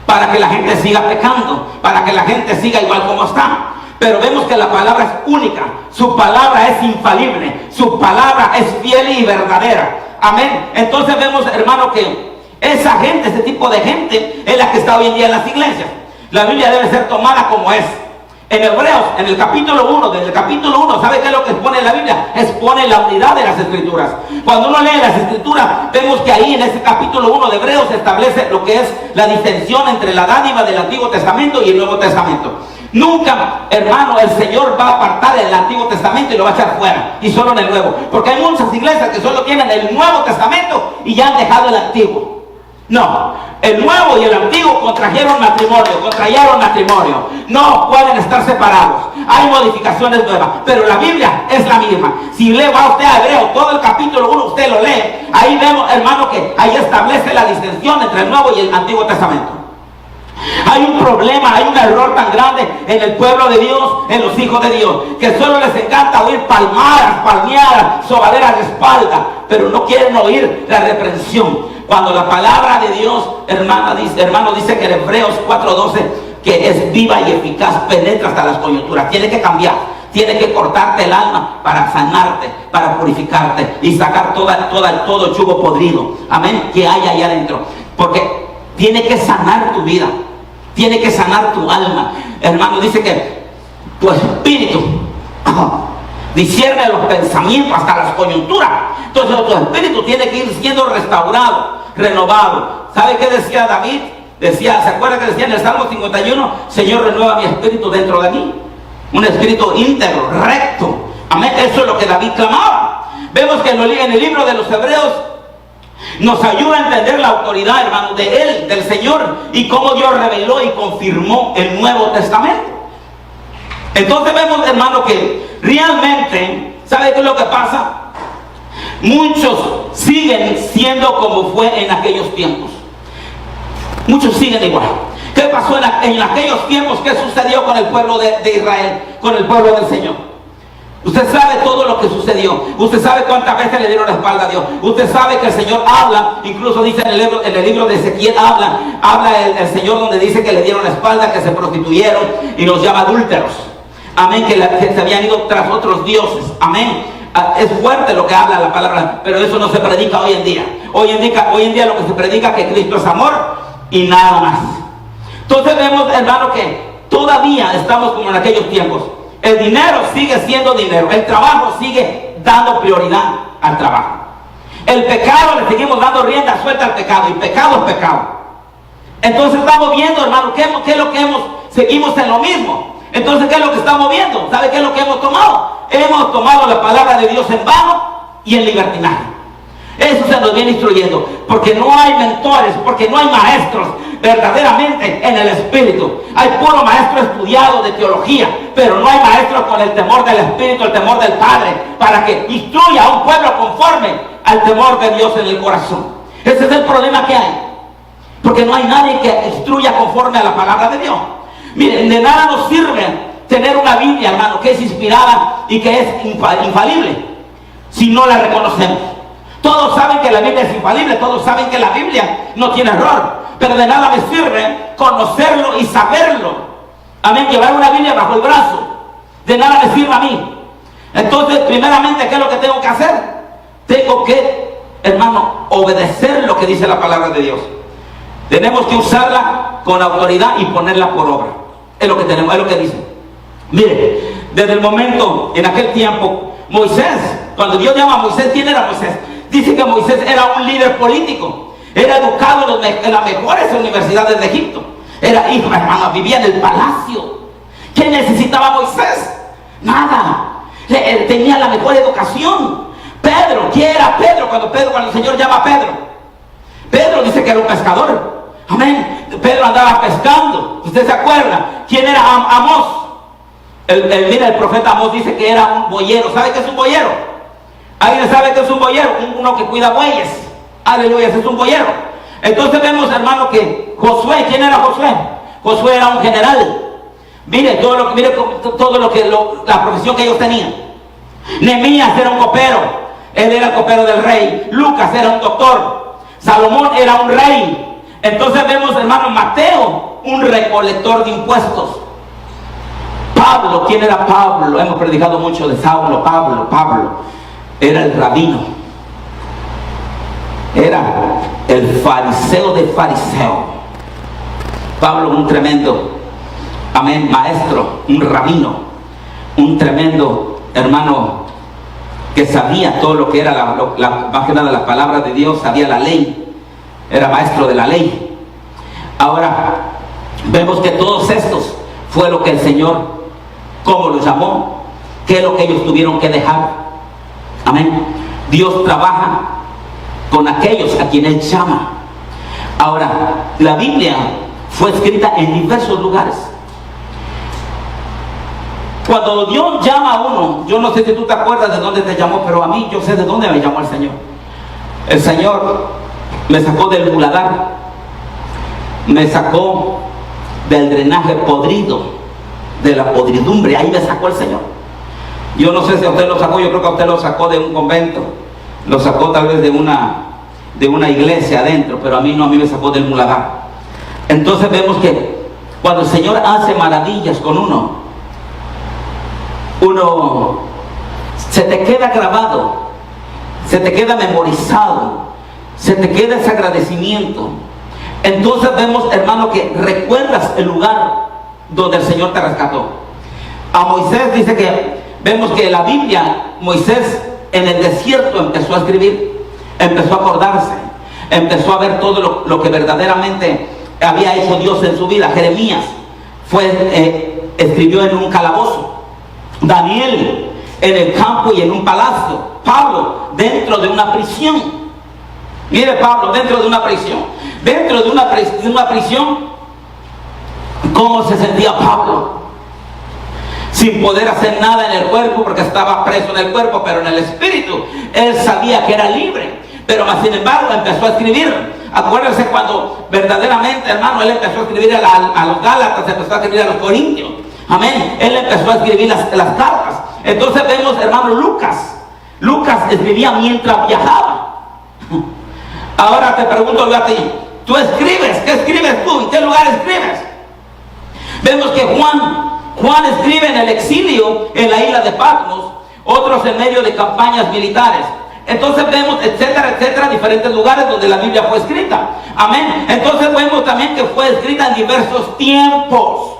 [SPEAKER 2] para que la gente siga pecando, para que la gente siga igual como está. Pero vemos que la palabra es única, su palabra es infalible, su palabra es fiel y verdadera. Amén. Entonces vemos, hermano, que esa gente, ese tipo de gente es la que está hoy en día en las iglesias. La Biblia debe ser tomada como es. En Hebreos, en el capítulo 1, desde el capítulo 1, ¿sabe qué es lo que expone la Biblia? Expone la unidad de las Escrituras. Cuando uno lee las Escrituras, vemos que ahí en ese capítulo 1 de Hebreos se establece lo que es la disensión entre la dádiva del Antiguo Testamento y el Nuevo Testamento. Nunca, hermano, el Señor va a apartar el Antiguo Testamento y lo va a echar fuera, y solo en el Nuevo. Porque hay muchas iglesias que solo tienen el Nuevo Testamento y ya han dejado el Antiguo. No, el Nuevo y el Antiguo contrajeron matrimonio. No pueden estar separados. Hay modificaciones nuevas, pero la Biblia es la misma. Si va usted a Hebreo, todo el capítulo 1 usted lo lee. Ahí vemos, hermano, que ahí establece la distinción entre el Nuevo y el Antiguo Testamento. Hay un problema, hay un error tan grande en el pueblo de Dios, en los hijos de Dios, que solo les encanta oír palmeadas, sobaderas de espalda, pero no quieren oír la reprensión. Cuando la palabra de Dios, hermano, dice que en Hebreos 4:12, que es viva y eficaz, penetra hasta las coyunturas. Tiene que cambiar, tiene que cortarte el alma para sanarte, para purificarte y sacar todo chugo podrido, amén, que hay allá adentro. Porque tiene que sanar tu vida, tiene que sanar tu alma. Hermano, dice que tu espíritu discierne los pensamientos hasta las coyunturas. Entonces tu espíritu tiene que ir siendo restaurado, renovado. ¿Sabe qué decía David? ¿Se acuerda que decía en el Salmo 51? Señor, renueva mi espíritu dentro de mí. Un espíritu íntegro, recto. Amén. Eso es lo que David clamaba. Vemos que en el libro de los Hebreos nos ayuda a entender la autoridad, hermano, de Él, del Señor, y cómo Dios reveló y confirmó el Nuevo Testamento. Entonces vemos, hermano, que realmente, ¿sabe qué es lo que pasa? Muchos siguen siendo como fue en aquellos tiempos. Muchos siguen igual. ¿Qué pasó en aquellos tiempos? ¿Qué sucedió con el pueblo de Israel? Con el pueblo del Señor. Usted sabe todo lo que sucedió. Usted sabe cuántas veces le dieron la espalda a Dios. Usted sabe que el Señor habla. Incluso dice en el libro de Ezequiel, habla el Señor donde dice que le dieron la espalda, que se prostituyeron y los llama adúlteros. Amén, que se habían ido tras otros dioses. Amén. Es fuerte lo que habla la palabra, pero eso no se predica hoy en día. Hoy en día lo que se predica es que Cristo es amor y nada más. Entonces vemos, hermano, que todavía estamos como en aquellos tiempos. El dinero sigue siendo dinero. El trabajo sigue dando prioridad al trabajo. El pecado le seguimos dando rienda suelta al pecado, y pecado es pecado. Entonces estamos viendo, hermano, ¿qué es lo que seguimos en lo mismo? Entonces, ¿qué es lo que estamos viendo? ¿Sabe qué es lo que hemos tomado? Hemos tomado la palabra de Dios en vano y en libertinaje. Eso se nos viene instruyendo, porque no hay mentores, porque no hay maestros verdaderamente en el Espíritu. Hay puro maestro estudiado de teología, pero no hay maestro con el temor del Espíritu, el temor del Padre, para que instruya a un pueblo conforme al temor de Dios en el corazón. Ese es el problema que hay, porque no hay nadie que instruya conforme a la palabra de Dios. Miren, de nada nos sirve tener una Biblia, hermano, que es inspirada y que es infalible, si no la reconocemos. Todos saben que la Biblia es infalible, todos saben que la Biblia no tiene error, pero de nada me sirve conocerlo y saberlo. Amén, llevar una Biblia bajo el brazo, de nada me sirve a mí. Entonces, primeramente, ¿qué es lo que tengo que hacer? Tengo que, hermano, obedecer lo que dice la palabra de Dios. Tenemos que usarla con autoridad y ponerla por obra. Es lo que tenemos, es lo que dice. Mire, desde el momento, en aquel tiempo, Moisés, cuando Dios llama a Moisés, ¿quién era Moisés? Dice que Moisés era un líder político, era educado en las mejores universidades de Egipto, era hijo, hermano, vivía en el palacio. ¿Qué necesitaba Moisés? Nada. Tenía la mejor educación. Pedro, ¿quién era Pedro cuando el Señor llama a Pedro? Pedro dice que era un pescador. Amén. Pedro andaba pescando. ¿Usted se acuerda? ¿Quién era Amós? Mira, el profeta Amós dice que era un boyero. ¿Sabe qué es un boyero? ¿Alguien sabe qué es un boyero? Uno que cuida bueyes. Aleluya, ese es un boyero. Entonces vemos, hermano, que Josué, ¿quién era Josué? Josué era un general. Mire la profesión que ellos tenían. Nehemías era un copero. Él era el copero del rey. Lucas era un doctor. Salomón era un rey. Entonces vemos, hermano, Mateo, un recolector de impuestos. Pablo, ¿quién era Pablo? Hemos predicado mucho de Saulo. Pablo era el rabino. Era el fariseo de fariseo. Pablo, un tremendo, amén, maestro, un rabino, un tremendo hermano que sabía todo lo que era más que nada la palabra de Dios, sabía la ley, era maestro de la ley. Ahora vemos que todos estos fue lo que el Señor, cómo los llamó, qué es lo que ellos tuvieron que dejar. Amén. Dios trabaja con aquellos a quienes Él llama. Ahora, la Biblia fue escrita en diversos lugares. Cuando Dios llama a uno, yo no sé si tú te acuerdas de dónde te llamó, pero a mí yo sé de dónde me llamó el Señor. El Señor me sacó del muladar, me sacó del drenaje podrido, de la podridumbre. Ahí me sacó el Señor. Yo no sé si a usted lo sacó, yo creo que a usted lo sacó de un convento, lo sacó tal vez de una iglesia adentro, pero a mí no, a mí me sacó del muladar. Entonces vemos que cuando el Señor hace maravillas con uno se te queda grabado, se te queda memorizado, se te queda ese agradecimiento. Entonces vemos, hermano, que recuerdas el lugar donde el Señor te rescató. A Moisés dice que vemos que en la Biblia Moisés en el desierto empezó a escribir, empezó a acordarse, empezó a ver todo lo que verdaderamente había hecho Dios en su vida. Jeremías escribió en un calabozo. Daniel en el campo y en un palacio. Pablo dentro de una prisión. Mire, Pablo dentro de una prisión. Dentro de una prisión, ¿cómo se sentía Pablo? Sin poder hacer nada en el cuerpo porque estaba preso en el cuerpo, pero en el espíritu él sabía que era libre. Pero sin embargo empezó a escribir. Acuérdense cuando verdaderamente, hermano, él empezó a escribir a los Gálatas, empezó a escribir a los Corintios. Amén. Él empezó a escribir las cartas. Entonces vemos, hermano, Lucas escribía mientras viajaba. Ahora te pregunto yo a ti, ¿tú escribes? ¿Qué escribes tú? ¿En qué lugar escribes? Vemos que Juan escribe en el exilio en la isla de Patmos, otros en medio de campañas militares. Entonces vemos, etcétera, etcétera, diferentes lugares donde la Biblia fue escrita. Amén. Entonces vemos también que fue escrita en diversos tiempos.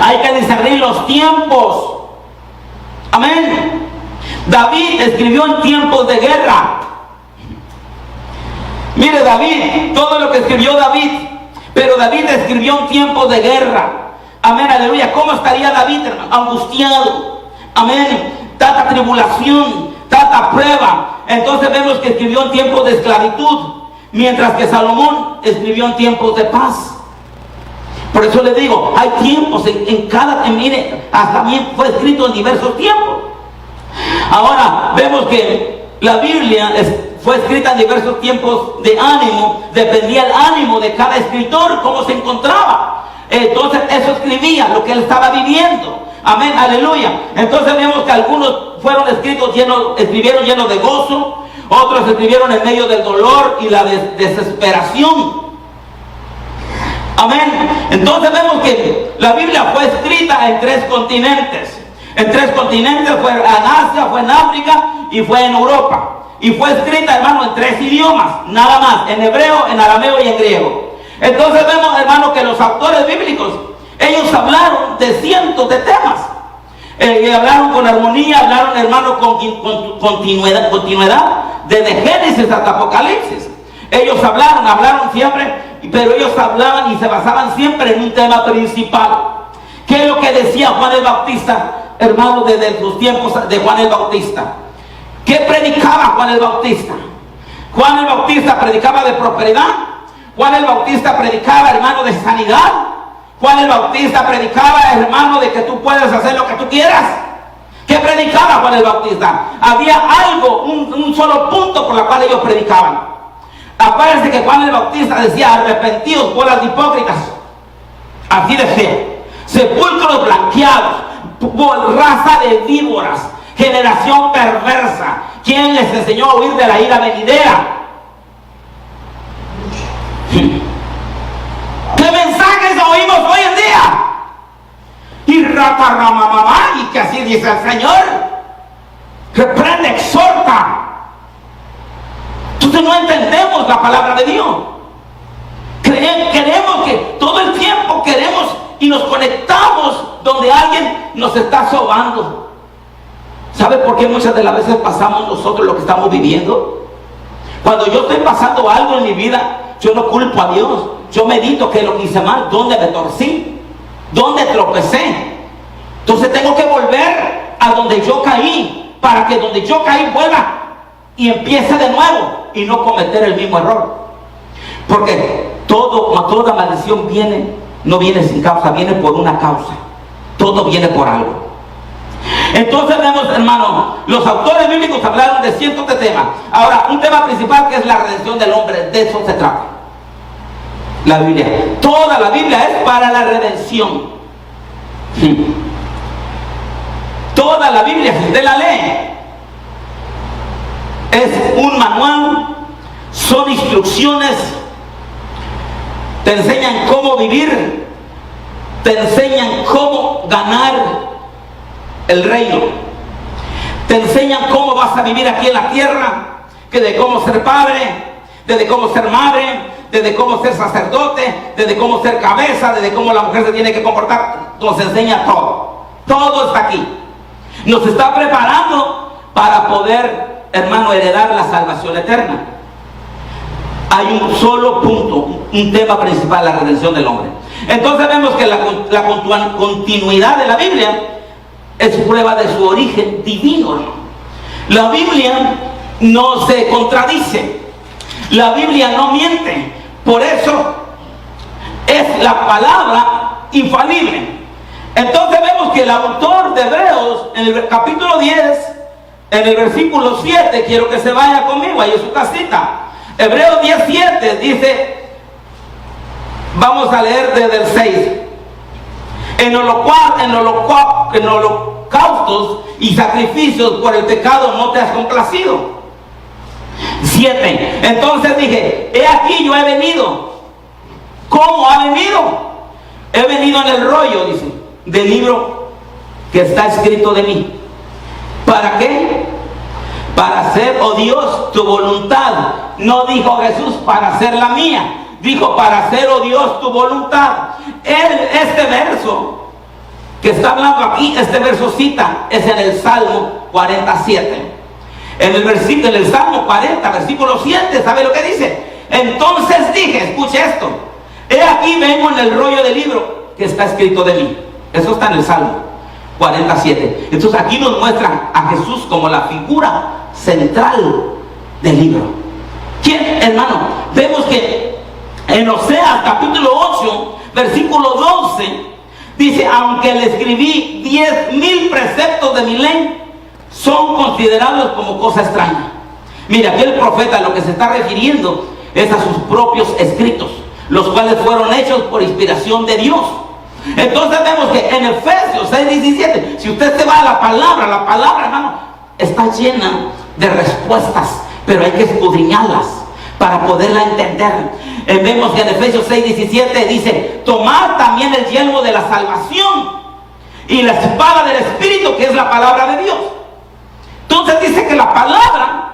[SPEAKER 2] Hay que discernir los tiempos. Amén. David escribió en tiempos de guerra. Mire, David, todo lo que escribió David, pero David escribió en tiempos de guerra. Amén, aleluya. ¿Cómo estaría David, hermano? Angustiado. Amén. Tanta tribulación, tanta prueba. Entonces vemos que escribió en tiempos de esclavitud, mientras que Salomón escribió en tiempos de paz. Por eso le digo, hay tiempos mire, hasta bien fue escrito en diversos tiempos. Ahora vemos que la Biblia fue escrita en diversos tiempos de ánimo, dependía el ánimo de cada escritor, cómo se encontraba. Entonces eso escribía lo que él estaba viviendo. Amén, aleluya. Entonces vemos que algunos fueron escribieron llenos de gozo, otros escribieron en medio del dolor y la desesperación. Amén. Entonces vemos que la Biblia fue escrita en 3 continentes. En 3 continentes, fue en Asia, fue en África y fue en Europa. Y fue escrita, hermano, en 3 idiomas, nada más, en hebreo, en arameo y en griego. Entonces vemos, hermano, que los autores bíblicos, ellos hablaron de cientos de temas. Y hablaron con armonía, hablaron, hermano, con continuidad, desde Génesis hasta Apocalipsis. Ellos hablaron siempre, pero ellos hablaban y se basaban siempre en un tema principal. ¿Qué es lo que decía Juan el Bautista, hermano, desde los tiempos de Juan el Bautista? ¿Qué predicaba Juan el Bautista? Juan el Bautista predicaba de prosperidad. Juan el Bautista predicaba, hermano, de sanidad. Juan el Bautista predicaba, hermano, de que tú puedes hacer lo que tú quieras. ¿Qué predicaba Juan el Bautista? Había algo, un solo punto por el cual ellos predicaban. Acuérdense que Juan el Bautista decía: arrepentidos, bolas de hipócritas. Así decía: sepulcros blanqueados, raza de víboras, generación perversa. ¿Quién les enseñó a huir de la ira venidera? ¿Qué mensajes oímos hoy en día? Y ratarramamamá, y que así dice el Señor: reprende, exhorta. Entonces no entendemos la palabra de Dios. Queremos que todo el tiempo queremos y nos conectamos donde alguien nos está sobando. ¿Sabe por qué muchas de las veces pasamos nosotros lo que estamos viviendo? Cuando yo estoy pasando algo en mi vida, yo no culpo a Dios. Yo medito qué es lo que hice mal, dónde me torcí, dónde tropecé. Entonces tengo que volver a donde yo caí, para que donde yo caí vuelva y empiece de nuevo y no cometer el mismo error. Porque toda maldición no viene sin causa, viene por una causa. Todo viene por algo. Entonces vemos, hermano, los autores bíblicos hablaron de cientos de temas. Ahora, un tema principal que es la redención del hombre, de eso se trata la Biblia. Toda la Biblia es para la redención. Toda la Biblia, si usted la lee, es un manual, son instrucciones, te enseñan cómo vivir, te enseñan cómo ganar el reino, te enseñan cómo vas a vivir aquí en la tierra, que de cómo ser padre, desde cómo ser madre, desde cómo ser sacerdote, desde cómo ser cabeza, desde cómo la mujer se tiene que comportar. Nos enseña todo. Todo está aquí. Nos está preparando para poder, hermano, heredar la salvación eterna. Hay un solo punto, un tema principal: la redención del hombre. Entonces vemos que la continuidad de la Biblia es prueba de su origen divino. La Biblia no se contradice. La Biblia no miente. Por eso es la palabra infalible. Entonces vemos que el autor de Hebreos, en el capítulo 10, en el versículo 7, quiero que se vaya conmigo ahí en su casita. Hebreos 10:7 dice, vamos a leer desde el 6. En holocaustos y sacrificios por el pecado no te has complacido. 7. Entonces dije, he aquí yo he venido. ¿Cómo ha venido? He venido en el rollo, dice, del libro que está escrito de mí. ¿Para qué? Para hacer, oh Dios, tu voluntad. No dijo Jesús para hacer la mía. Dijo para hacer, oh Dios, tu voluntad. Este verso que está hablando aquí, este verso cita, es en el Salmo 47. En el Salmo 40, versículo 7, ¿sabe lo que dice? Entonces dije, escuche esto, he aquí vengo en el rollo del libro que está escrito de mí. Eso está en el Salmo 47. Entonces aquí nos muestra a Jesús como la figura central del libro. ¿Quién, hermano? Vemos que en Oseas capítulo 8, versículo 12, dice, aunque le escribí 10,000 preceptos de mi ley, son considerados como cosa extraña. Mira, aquí el profeta lo que se está refiriendo es a sus propios escritos, los cuales fueron hechos por inspiración de Dios. Entonces vemos que en Efesios 6:17, si usted se va a la palabra, hermano, está llena de respuestas, pero hay que escudriñarlas para poderla entender. Vemos que en Efesios 6:17 dice, tomad también el yelmo de la salvación y la espada del Espíritu, que es la palabra de Dios. Entonces dice que la palabra,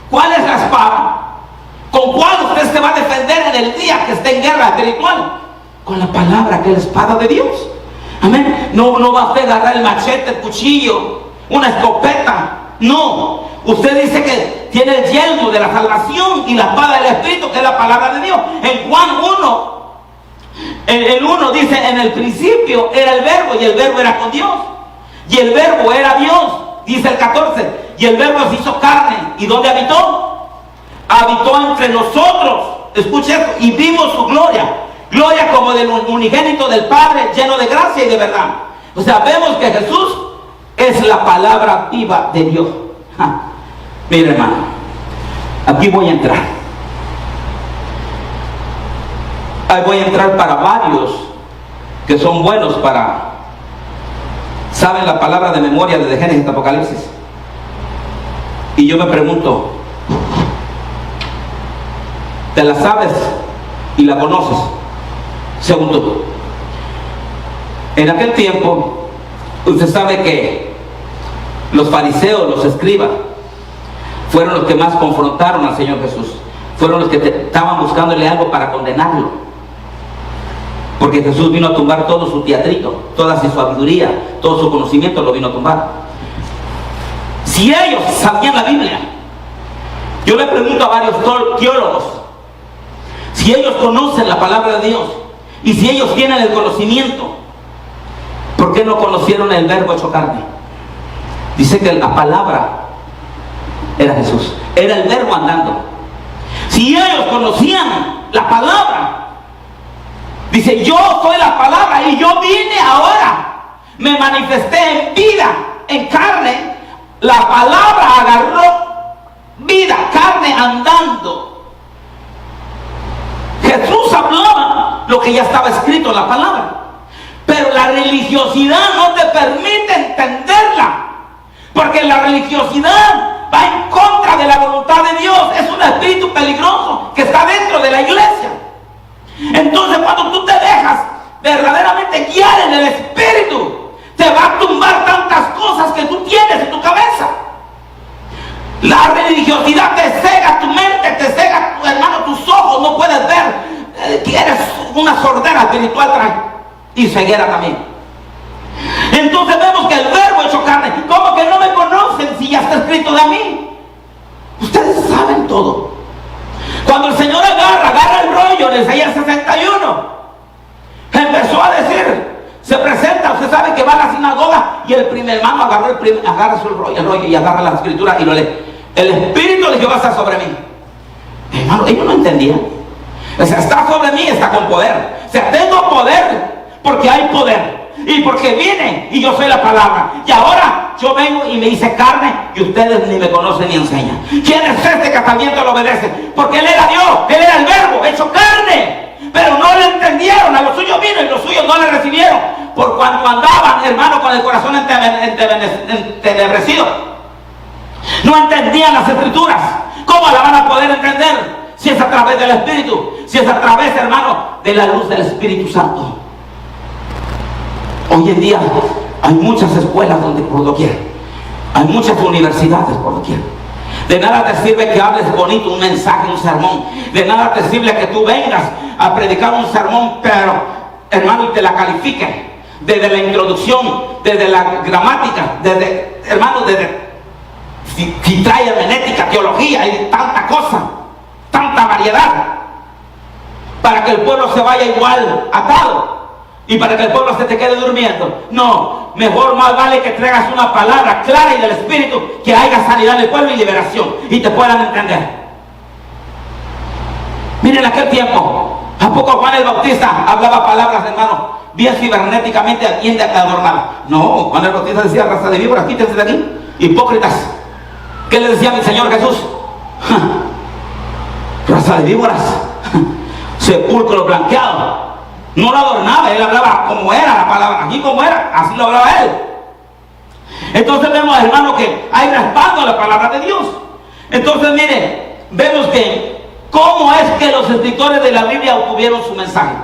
[SPEAKER 2] ¿cuál es la espada? ¿Con cuál usted se va a defender en el día que esté en guerra espiritual? Con la palabra, que es la espada de Dios. Amén. No va a usted a agarrar el machete, el cuchillo, una escopeta. No. Usted dice que tiene el yelmo de la salvación y la espada del Espíritu, que es la palabra de Dios. En Juan 1, el 1 dice: en el principio era el verbo, y el verbo era con Dios, y el verbo era Dios. Dice el 14: y el verbo se hizo carne. ¿Y dónde habitó? Habitó entre nosotros. Escuche esto: y vimos su gloria. Gloria como del unigénito del Padre, lleno de gracia y de verdad. O sea, vemos que Jesús es la palabra viva de Dios. Mire, hermano, aquí voy a entrar. Ahí voy a entrar para varios que son buenos para... saben la palabra de memoria desde Génesis a Apocalipsis. Y yo me pregunto, ¿te la sabes y la conoces? Segundo, en aquel tiempo, usted sabe que los fariseos, los escribas, fueron los que más confrontaron al Señor Jesús. Fueron los que estaban buscándole algo para condenarlo. Porque Jesús vino a tumbar todo su teatrito, toda su sabiduría, todo su conocimiento lo vino a tumbar. Si ellos sabían la Biblia, yo le pregunto a varios teólogos, si ellos conocen la palabra de Dios, y si ellos tienen el conocimiento, ¿por qué no conocieron el verbo hecho carne? Dice que la palabra era Jesús, era el verbo andando. Si ellos conocían la palabra, dice: yo soy la palabra y yo vine ahora, me manifesté en vida, en carne. La palabra agarró vida, carne andando. Jesús hablaba lo que ya estaba escrito en la palabra, pero la religiosidad no te permite entenderla, porque la religiosidad va en contra de la voluntad de Dios. Es un espíritu peligroso que está dentro de la iglesia. Entonces, cuando tú te dejas verdaderamente guiar en el Espíritu, te va a tumbar tantas cosas que tú tienes en tu cabeza. La religiosidad te cega tu mente, te cega, hermano, tus ojos, no puedes ver. Tienes una sordera espiritual y ceguera también. Entonces vemos que el verbo hecho carne, ¿cómo que no me conocen si ya está escrito de mí? Ustedes saben todo. Cuando el Señor agarra el rollo en Isaías 61, empezó a decir, se presenta, usted sabe que va a la sinagoga y el primer hermano agarra su rollo y agarra la escritura y lo lee. El Espíritu de Jehová está sobre mí. Hermano, ellos no entendían. O sea, está sobre mí, está con poder. O sea, tengo poder porque hay poder. Y porque vine y yo soy la palabra. Y ahora yo vengo y me hice carne y ustedes ni me conocen ni enseñan. ¿Quién es este que hasta el viento lo obedece? Porque Él era Dios, Él era el verbo hecho carne. Pero no le entendieron, a los suyos vino y los suyos no le recibieron. Por cuanto andaban, hermano, con el corazón entenebrecido. No entendían las escrituras. ¿Cómo la van a poder entender? Si es a través del Espíritu, si es a través, hermano, de la luz del Espíritu Santo. Hoy en día hay muchas escuelas donde por doquier, hay muchas universidades por doquier. De nada te sirve que hables bonito un mensaje, un sermón. De nada te sirve que tú vengas a predicar un sermón, pero, hermano, y te la califiquen desde la introducción, desde la gramática, desde, hermano, desde si trae hermenéutica, teología y tanta cosa, tanta variedad, para que el pueblo se vaya igual atado y para que el pueblo se te quede durmiendo. No, mejor más vale que traigas una palabra clara y del Espíritu, que haya sanidad en el pueblo y liberación y te puedan entender. Miren, en aquel tiempo, ¿a poco Juan el Bautista hablaba palabras, hermano, bien cibernéticamente atiende a normal? No, Juan el Bautista decía: raza de víboras, quítense de aquí, hipócritas. ¿Qué le decía mi Señor Jesús? Raza de víboras, sepulcro blanqueado. No lo adornaba, él hablaba como era la palabra, aquí como era, así lo hablaba él. Entonces vemos, hermano, que hay respaldo a la palabra de Dios. Entonces, mire, vemos que cómo es que los escritores de la Biblia obtuvieron su mensaje.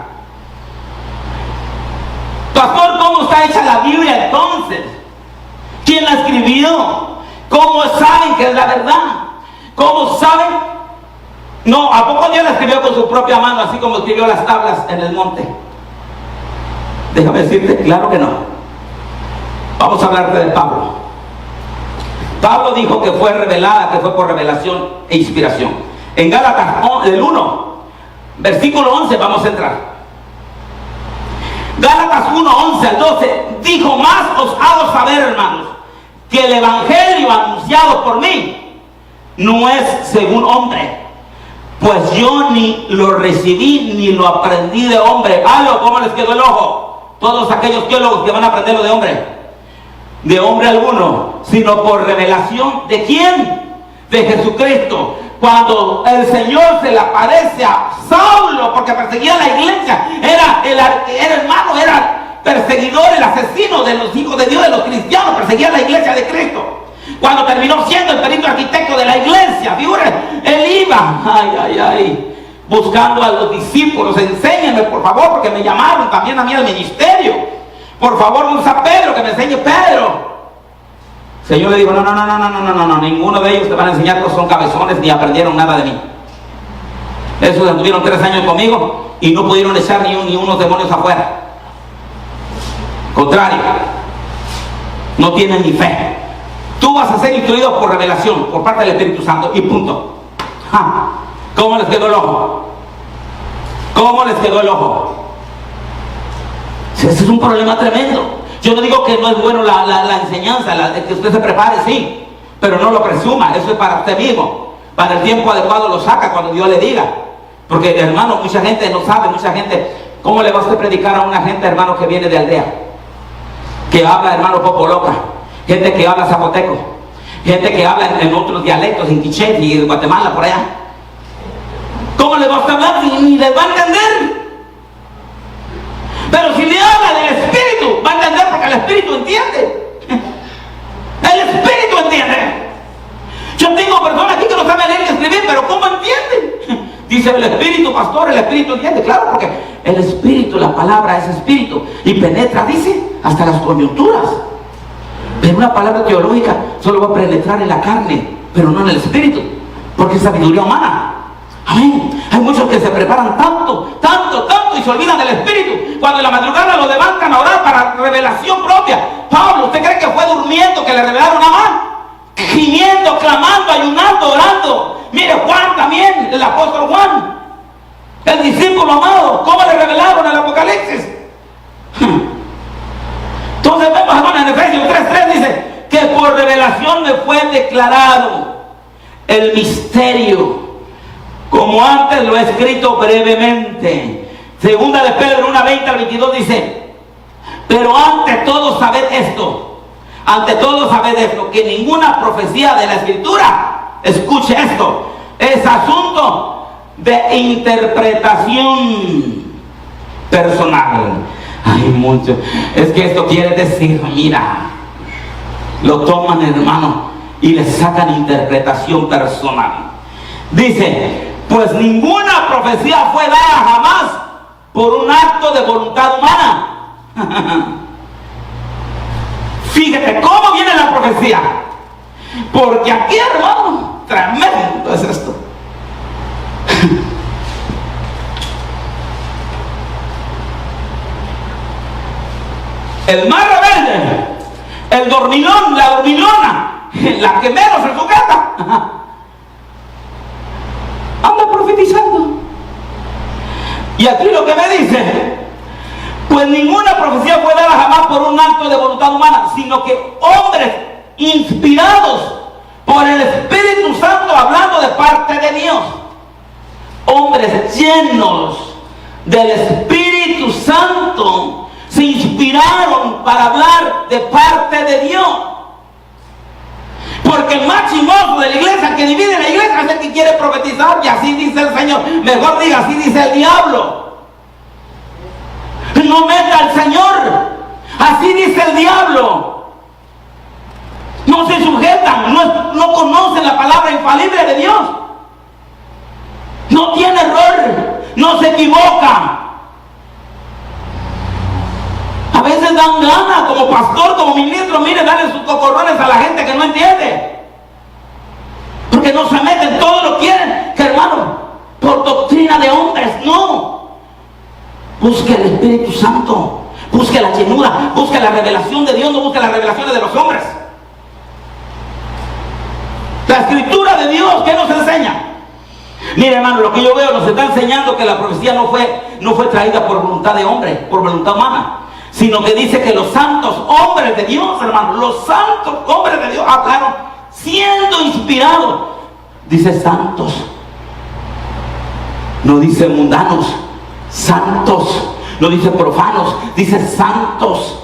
[SPEAKER 2] Pastor, ¿cómo está hecha la Biblia entonces? ¿Quién la escribió? ¿Cómo saben que es la verdad? ¿Cómo saben? No, ¿a poco Dios la escribió con su propia mano, así como escribió las tablas en el monte? Déjame decirte, claro que no. Vamos a hablarte de Pablo. Pablo dijo que fue revelada, que fue por revelación e inspiración. En Gálatas, el 1, versículo 11, vamos a entrar. Gálatas 1, 11 al 12, dijo: más os hago saber, hermanos, que el evangelio anunciado por mí no es según hombre, pues yo ni lo recibí ni lo aprendí de hombre. ¿Cómo les quedó el ojo? Todos aquellos teólogos que van a aprender lo de hombre alguno, sino por revelación. ¿De quién? De Jesucristo. Cuando el Señor se le aparece a Saulo, porque perseguía la iglesia, era hermano, era perseguidor, el asesino de los hijos de Dios, de los cristianos, perseguía la iglesia de Cristo. Cuando terminó siendo el perito arquitecto de la iglesia, figúrense, él iba, buscando a los discípulos: enséñenme, por favor, porque me llamaron también a mí al ministerio. Por favor, usa Pedro, que me enseñe Pedro. El Señor le dijo: no, ninguno de ellos te van a enseñar, no son cabezones ni aprendieron nada de mí. Esos estuvieron 3 años conmigo y no pudieron echar ni unos demonios afuera. Contrario, no tienen ni fe. Tú vas a ser instruido por revelación, por parte del Espíritu Santo, y punto. ¿Cómo les quedó el ojo? ¿Cómo les quedó el ojo? Ese es un problema tremendo. Yo no digo que no es bueno la enseñanza, que usted se prepare, sí, pero no lo presuma. Eso es para usted mismo. Para el tiempo adecuado lo saca cuando Dios le diga. Porque, hermano, mucha gente no sabe, mucha gente. ¿Cómo le va a usted predicar a una gente, hermano, que viene de aldea? Que habla, hermano, popoloca. Gente que habla zapoteco. Gente que habla en otros dialectos, en quiché y en Guatemala, por allá. ¿Cómo le va a usted hablar ni les va a entender? Pero si le habla del Espíritu, va a entender, porque el Espíritu entiende. El Espíritu entiende. Yo tengo personas aquí que no saben leer y escribir, pero ¿cómo entienden? Dice el Espíritu, pastor, el Espíritu entiende. Claro, porque el Espíritu, la palabra es Espíritu, y penetra, dice, hasta las coyunturas. Pero una palabra teológica solo va a penetrar en la carne, pero no en el Espíritu, porque es sabiduría humana. Amén. Hay muchos que se preparan tanto y se olvidan del Espíritu. Cuando en la madrugada lo levantan a orar para revelación propia. Pablo, ¿usted cree que fue durmiendo que le revelaron a Amán? Gimiendo, clamando, ayunando, orando. Mire, Juan también, el apóstol Juan, el discípulo amado, ¿cómo le revelaron el Apocalipsis? Entonces vemos, hermano, en Efesios 3:3 dice que por revelación me fue declarado el misterio, como antes lo he escrito brevemente. Segunda de Pedro 1:20 al 22 dice: pero ante todo sabed esto, que ninguna profecía de la Escritura, escuche esto, es asunto de interpretación personal. Hay mucho. Es que esto quiere decir, mira, lo toman, hermano, y le sacan interpretación personal. Dice: pues ninguna profecía fue dada jamás por un acto de voluntad humana. Fíjate cómo viene la profecía. Porque aquí, hermano, tremendo es esto. El más rebelde, el dormilón, la dormilona, la que menos en su casa, anda profetizando. Y aquí lo que me dice: pues ninguna profecía fue dada jamás por un acto de voluntad humana, sino que hombres inspirados por el Espíritu Santo, hablando de parte de Dios. Hombres llenos del Espíritu Santo se inspiraron para hablar de parte de Dios. Porque el más chismoso de la iglesia, que divide la iglesia, es el que quiere profetizar. Y así dice el Señor. Mejor diga, así dice el diablo. No meta al Señor. Así dice el diablo. No se sujetan, no conocen la palabra infalible de Dios. No tiene error, no se equivoca. A veces dan ganas, como pastor, como ministro, mire, darle sus cocorrones a la gente que no entiende. Porque no se meten, todos lo quieren, que hermano, por doctrina de hombres, no. Busque el Espíritu Santo, Busque la llenura, busque la revelación de Dios, no busque las revelaciones de los hombres. La escritura de Dios, ¿qué nos enseña? Mire, hermano, lo que yo veo nos está enseñando que la profecía no fue traída por voluntad de hombre, por voluntad humana, sino que dice que los santos hombres de Dios, hermano, los santos hombres de Dios hablaron siendo inspirados. Dice santos, no dice mundanos, santos, no dice profanos, dice santos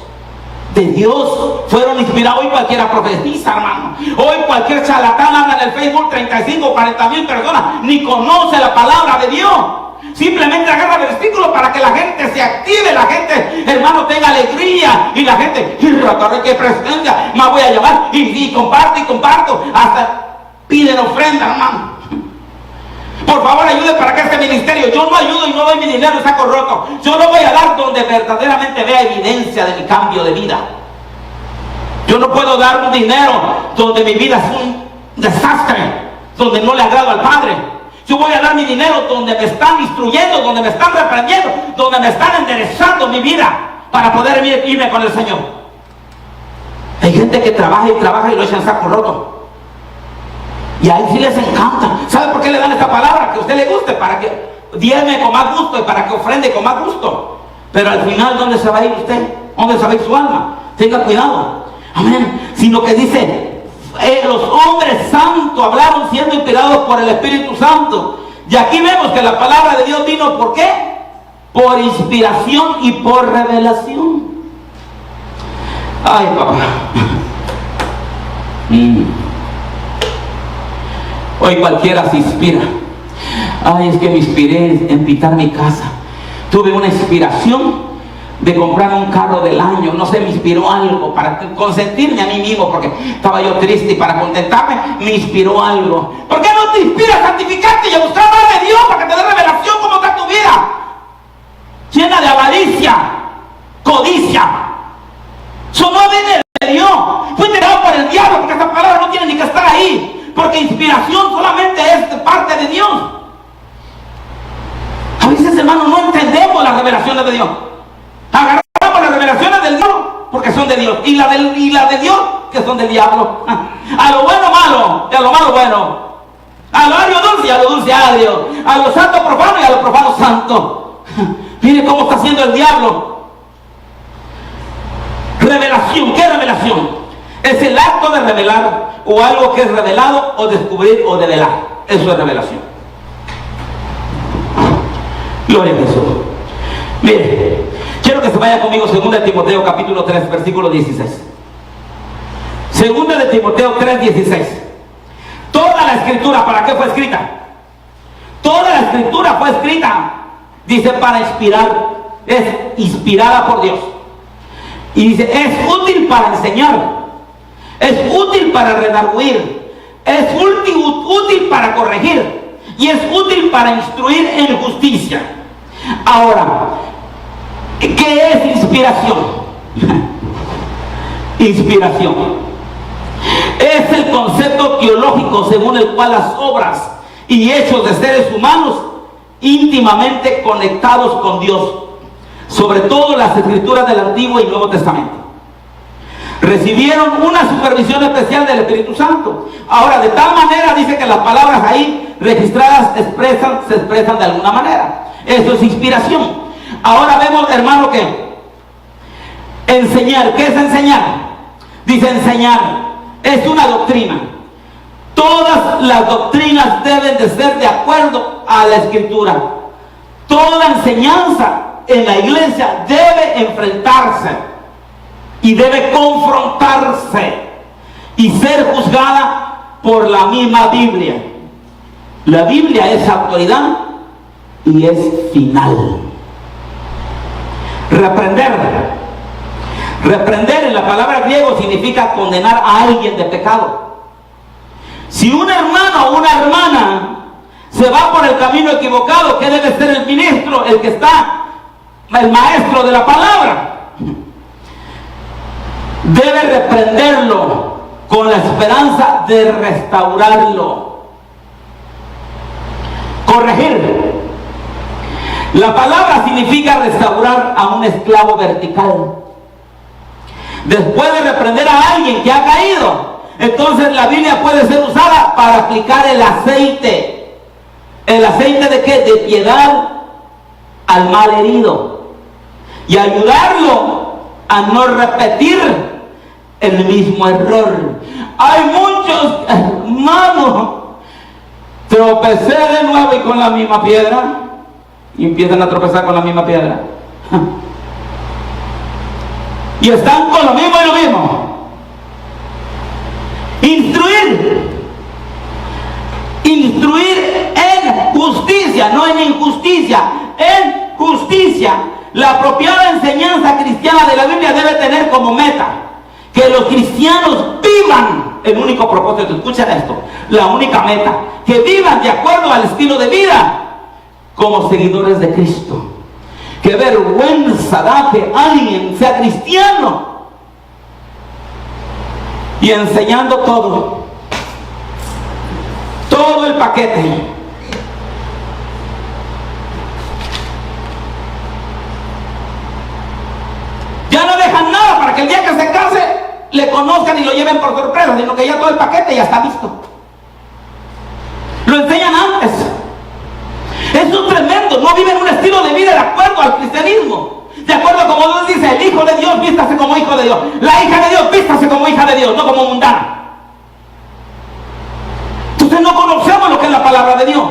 [SPEAKER 2] de Dios, fueron inspirados. Hoy cualquiera profetiza, hermano. Hoy cualquier charlatán habla en el Facebook, 35 o 40 mil personas, ni conoce la palabra de Dios. Simplemente agarra versículos para que la gente se active, la gente, hermano, tenga alegría, y la gente, qué presencia, me voy a llamar, y comparto, hasta piden ofrenda, hermano. Por favor, ayude para que este ministerio, yo no ayudo y no doy mi dinero en saco roto. Yo no voy a dar donde verdaderamente vea evidencia de mi cambio de vida. Yo no puedo dar un dinero donde mi vida es un desastre, donde no le agrado al Padre. Yo voy a dar mi dinero donde me están instruyendo, donde me están reprendiendo, donde me están enderezando mi vida para poder irme con el Señor. Hay gente que trabaja y lo echa en saco roto. Y ahí sí les encanta. ¿Sabe por qué le dan esta palabra? Que a usted le guste, para que diezme con más gusto y para que ofrende con más gusto. Pero al final, ¿dónde se va a ir usted? ¿Dónde se va a ir su alma? Tenga cuidado. Amén. Sino que dice, los hombres santos hablaron siendo inspirados por el Espíritu Santo. Y aquí vemos que la palabra de Dios vino, ¿por qué? Por inspiración y por revelación. Ay, papá. Hoy cualquiera se inspira. Ay, es que me inspiré en pintar mi casa. Tuve una inspiración de comprar un carro del año. No sé, me inspiró algo para consentirme a mí mismo, porque estaba yo triste, y para contentarme me inspiró algo. ¿Por qué no te inspiras a santificarte y a buscar más de Dios para que te dé revelación cómo está tu vida? Llena de avaricia, codicia. Eso no viene de Dios. Fue tirado por el diablo, porque esta palabra no tiene ni que estar ahí. Porque inspiración solamente es de parte de Dios. A veces, hermano, no entendemos las revelaciones de Dios. Agarramos las revelaciones del diablo porque son de Dios, y la de Dios que son del diablo. A lo bueno malo y a lo malo bueno. A lo agrio dulce y a lo dulce agrio. A lo santo profano y a lo profano santo. Mire cómo está haciendo el diablo. Revelación. ¿Qué revelación? Es el acto de revelar, o algo que es revelado, o descubrir, o develar. Eso es revelación. Gloria a Jesús. Mire, quiero que se vaya conmigo 2 Timoteo capítulo 3, versículo 16. 2 Timoteo 3, 16. Toda la escritura, ¿para qué fue escrita? Toda la escritura fue escrita, dice, para inspirar. Es inspirada por Dios. Y dice, es útil para enseñar, es útil para redarguir, es útil para corregir, y es útil para instruir en justicia. Ahora, ¿qué es inspiración? Inspiración es el concepto teológico según el cual las obras y hechos de seres humanos íntimamente conectados con Dios, sobre todo las escrituras del Antiguo y Nuevo Testamento, recibieron una supervisión especial del Espíritu Santo. Ahora, de tal manera, dice que las palabras ahí registradas se expresan de alguna manera. Eso es inspiración. Ahora vemos, hermano, que enseñar, ¿qué es enseñar? Dice, enseñar es una doctrina. Todas las doctrinas deben de ser de acuerdo a la Escritura. Toda enseñanza en la iglesia debe enfrentarse y debe confrontarse y ser juzgada por la misma Biblia. La Biblia es autoridad y es final. Reprender en la palabra griego significa condenar a alguien de pecado. Si un hermano o una hermana se va por el camino equivocado, ¿qué debe ser el ministro? El que está, el maestro de la palabra. Debe reprenderlo con la esperanza de restaurarlo. Corregir La palabra significa restaurar a un esclavo vertical. Después de reprender a alguien que ha caído, entonces la Biblia puede ser usada para aplicar el aceite. ¿El aceite de qué? De piedad al mal herido. Y ayudarlo a no repetir el mismo error. Hay muchos hermanos, tropecé de nuevo y con la misma piedra. Y empiezan a tropezar con la misma piedra. Y están con lo mismo y lo mismo. Instruir en justicia, no en injusticia, en justicia. La apropiada enseñanza cristiana de la Biblia debe tener como meta que los cristianos vivan el único propósito. Escuchen esto, la única meta, que vivan de acuerdo al estilo de vida como seguidores de Cristo. Qué vergüenza da que alguien sea cristiano y enseñando todo el paquete. Ya no dejan nada para que el día que se case le conozcan y lo lleven por sorpresa, sino que ya todo el paquete ya está listo. Lo enseñan antes. Eso es tremendo. No viven un estilo de vida de acuerdo al cristianismo. De acuerdo a como Dios dice, el hijo de Dios vístase como hijo de Dios. La hija de Dios vístase como hija de Dios, no como mundana. Entonces no conocemos lo que es la palabra de Dios.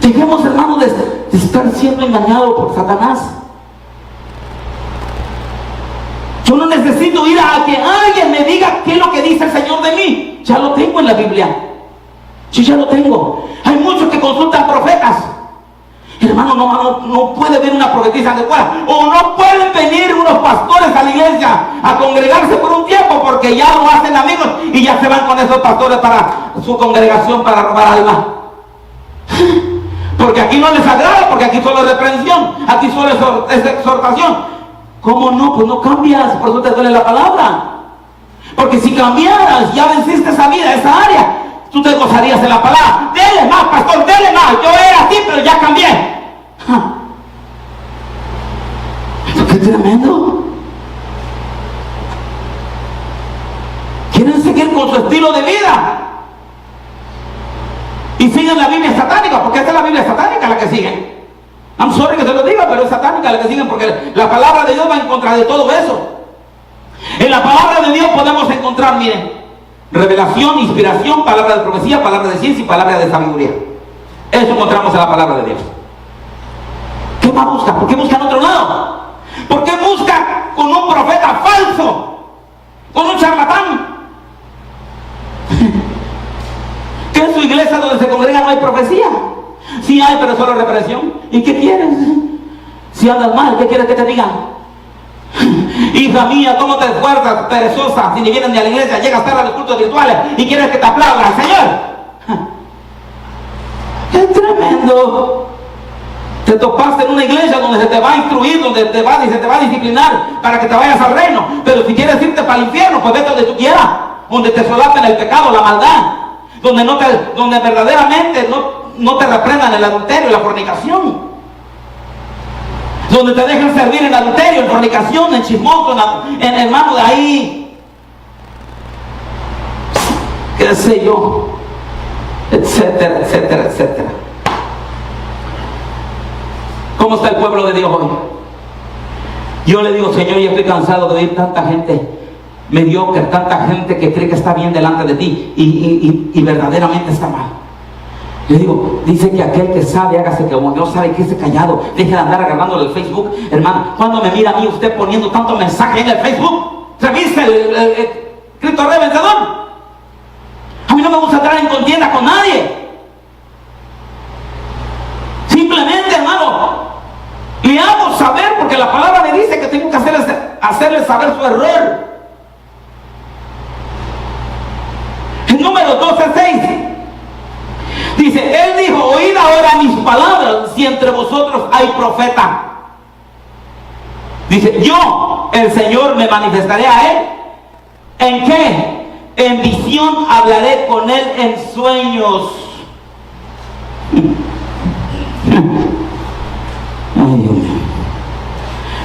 [SPEAKER 2] Dejemos, hermanos, de estar siendo engañados por Satanás. Yo no necesito ir a que alguien me diga qué es lo que dice el Señor de mí. Ya lo tengo en la Biblia. Sí, ya lo tengo. Hay muchos que consultan profetas. Hermano, no puede ver una profetisa de fuera. O no pueden venir unos pastores a la iglesia a congregarse por un tiempo porque ya lo hacen amigos y ya se van con esos pastores para su congregación para robar alma. Porque aquí no les agrada, porque aquí solo es reprensión, aquí solo es exhortación. ¿Cómo no? Pues no cambias, por eso te duele la palabra. Porque si cambiaras, ya venciste esa vida, esa área, tú te gozarías de la palabra. Dele más, pastor, dele más. Yo era así, pero ya cambié. ¿Esto qué tremendo? Quieren seguir con su estilo de vida y siguen la Biblia satánica, porque esta es la Biblia satánica la que siguen. I'm sorry que se lo diga, pero es satánica la que siguen, porque la palabra de Dios va en contra de todo eso. En la palabra de Dios podemos encontrar, miren, revelación, inspiración, palabra de profecía, palabra de ciencia y palabra de sabiduría. Eso encontramos en la palabra de Dios. ¿Qué más busca? ¿Por qué busca en otro lado? ¿Por qué busca con un profeta falso? ¿Con un charlatán? ¿Qué en su iglesia donde se congrega no hay profecía? Sí hay, pero solo reprensión. ¿Y qué quieres? Si andas mal, ¿qué quieres que te digan? Hija mía, ¿cómo te esfuerzas, perezosa? Si ni vienen ni a la iglesia, llegas tarde a los cultos virtuales y quieres que te aplaudan, Señor. ¡Qué tremendo! Te topaste en una iglesia donde se te va a instruir, donde se te va a disciplinar para que te vayas al reino. Pero si quieres irte para el infierno, pues vete donde tú quieras, donde te solapen el pecado, la maldad, donde verdaderamente no te reprendan el adulterio y la fornicación, donde te dejan servir en adulterio, en fornicación, en chismoso, en hermano de ahí, qué sé yo, etcétera, etcétera, etcétera. ¿Cómo está el pueblo de Dios hoy? Yo le digo, Señor, yo estoy cansado de oír tanta gente mediocre, tanta gente que cree que está bien delante de ti y verdaderamente está mal. Le digo, dice que aquel que sabe, hágase como Dios sabe, que esté callado. Deje de andar agarrándole el Facebook. Hermano, cuando me mira a mí usted poniendo tanto mensaje en el Facebook, ¿reviste el Cristo Rey Vencedor? A mí no me gusta entrar en contienda con nadie. Simplemente, hermano, le hago saber, porque la palabra me dice que tengo que hacerle saber su error. El número 12:6 dice, Él dijo, oíd ahora mis palabras, si entre vosotros hay profeta. Dice, yo, el Señor, me manifestaré a él. ¿En qué? En visión hablaré con él en sueños.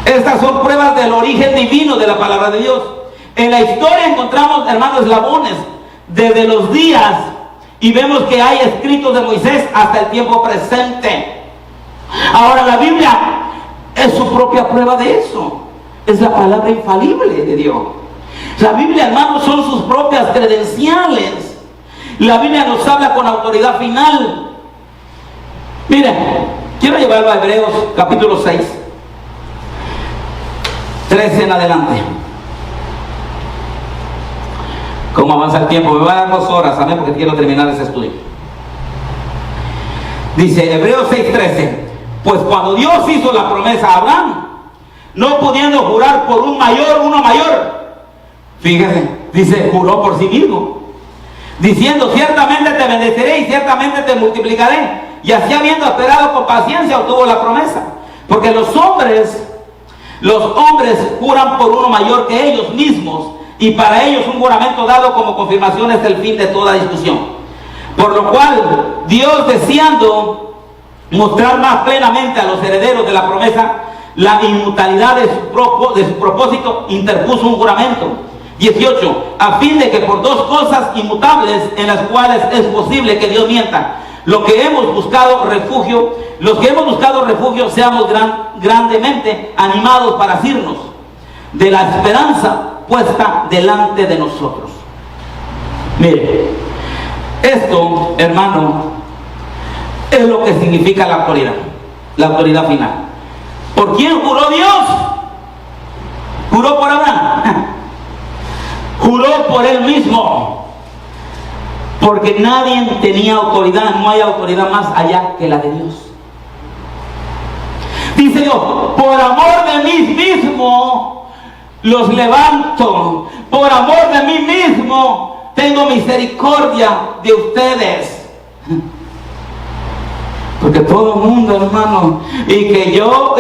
[SPEAKER 2] Estas son pruebas del origen divino de la palabra de Dios. En la historia encontramos, hermanos, eslabones desde los días, y vemos que hay escritos de Moisés hasta el tiempo presente. Ahora la Biblia es su propia prueba de eso. Es la palabra infalible de Dios. La Biblia, hermanos, son sus propias credenciales. La Biblia nos habla con autoridad final. Miren, quiero llevarlo a Hebreos capítulo 6, 13 en adelante. ¿Cómo avanza el tiempo? Me va a dar 2 horas, amén, porque quiero terminar ese estudio. Dice Hebreos 6:13: pues cuando Dios hizo la promesa a Abraham, no pudiendo jurar por uno mayor, fíjese, dice, juró por sí mismo, diciendo, ciertamente te bendeciré y ciertamente te multiplicaré. Y así, habiendo esperado con paciencia, obtuvo la promesa. Porque los hombres juran por uno mayor que ellos mismos, y para ellos un juramento dado como confirmación es el fin de toda discusión. Por lo cual, Dios, deseando mostrar más plenamente a los herederos de la promesa la inmutabilidad de su propósito, interpuso un juramento. 18, a fin de que por 2 cosas inmutables en las cuales es posible que Dios mienta, los que hemos buscado refugio, seamos grandemente animados para asirnos de la esperanza puesta delante de nosotros. Mire, esto, hermano, es lo que significa la autoridad final. ¿Por quién juró Dios? Juró por Abraham. Juró por él mismo. Porque nadie tenía autoridad, no hay autoridad más allá que la de Dios. Dice Dios, por amor de mí mismo los levanto, por amor de mí mismo tengo misericordia de ustedes. Porque todo el mundo, hermano, y que yo,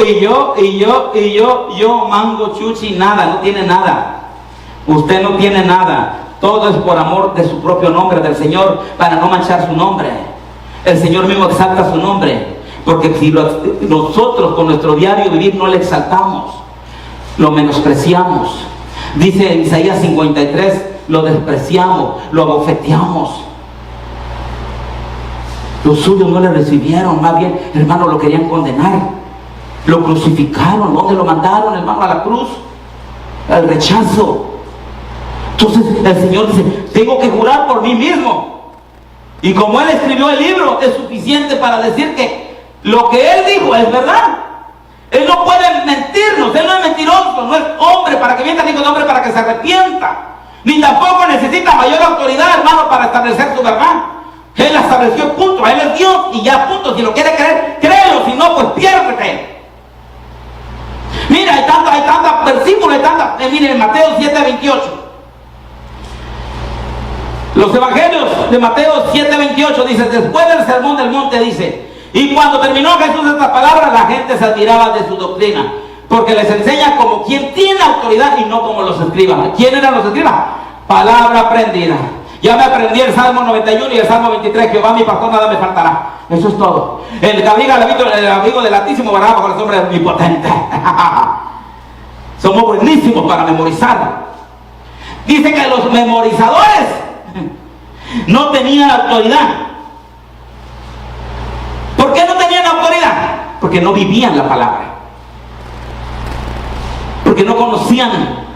[SPEAKER 2] mango, chuchi, nada, no tiene nada. Usted no tiene nada. Todo es por amor de su propio nombre, del Señor, para no manchar su nombre. El Señor mismo exalta su nombre. Porque si nosotros con nuestro diario vivir no le exaltamos, lo menospreciamos. Dice en Isaías 53, lo despreciamos, lo abofeteamos. Los suyos no le recibieron, más bien, hermano, lo querían condenar. Lo crucificaron. ¿Dónde lo mandaron, hermano? A la cruz. Al rechazo. Entonces el Señor dice, tengo que jurar por mí mismo. Y como Él escribió el libro, es suficiente para decir que lo que Él dijo es verdad. Él no puede mentirnos. Él no es mentiroso, no es hombre para que mienta, ni es hombre para que se arrepienta. Ni tampoco necesita mayor autoridad, hermano, para establecer su verdad. Él la estableció, punto. Él es Dios y ya, punto. Si lo quiere creer, créelo. Si no, pues piérdete. Mira, hay tantos versículos, miren, en Mateo 7:28. Los evangelios de Mateo 7:28 dice, después del sermón del monte, dice, y cuando terminó Jesús estas palabras, la gente se admiraba de su doctrina, porque les enseña como quien tiene autoridad y no como los escribas. ¿Quién eran los escribas? Palabra aprendida. Ya me aprendí el Salmo 91 y el Salmo 23, Jehová mi pastor, nada me faltará. Eso es todo. El amigo del Altísimo vará bajo la sombra del Omnipotente. Somos buenísimos para memorizar. Dice que los memorizadores no tenían autoridad. ¿Por qué no tenían autoridad? Porque no vivían la palabra. Porque no conocían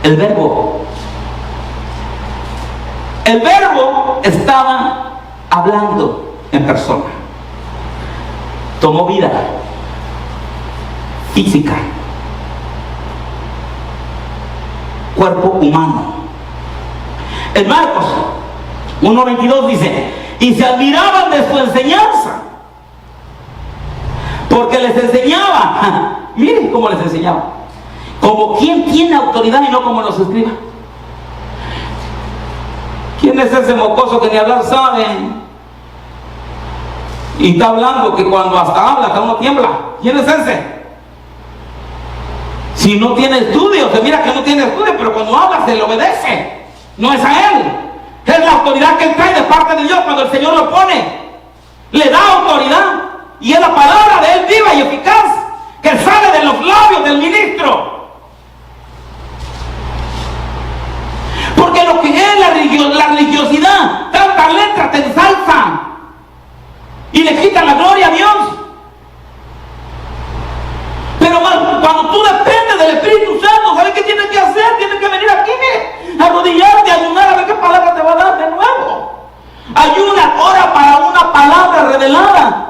[SPEAKER 2] el verbo. El verbo estaba hablando en persona. Tomó vida física. Cuerpo humano. En Marcos 1:22 dice, y se admiraban de su enseñanza, porque les enseñaba, miren cómo les enseñaba, como quien tiene autoridad y no como los escribas. ¿Quién es ese mocoso que ni hablar sabe? Y está hablando que cuando hasta habla, hasta uno tiembla. ¿Quién es ese? Si no tiene estudio, se mira que no tiene estudio, pero cuando habla se le obedece. No es a él. Es la autoridad que él trae de parte de Dios cuando el Señor lo pone. Le da autoridad. Y es la palabra de él viva y eficaz, que sale de los labios del ministro. Porque lo que es la religiosidad, tantas letras te ensalzan y le quitan la gloria a Dios. Pero cuando tú dependes del Espíritu Santo, ¿sabes qué tienes que hacer? Tienes que venir aquí, mire, arrodillarte, ayunar, a ver qué palabra te va a dar de nuevo. Ayuna, ora para una palabra revelada.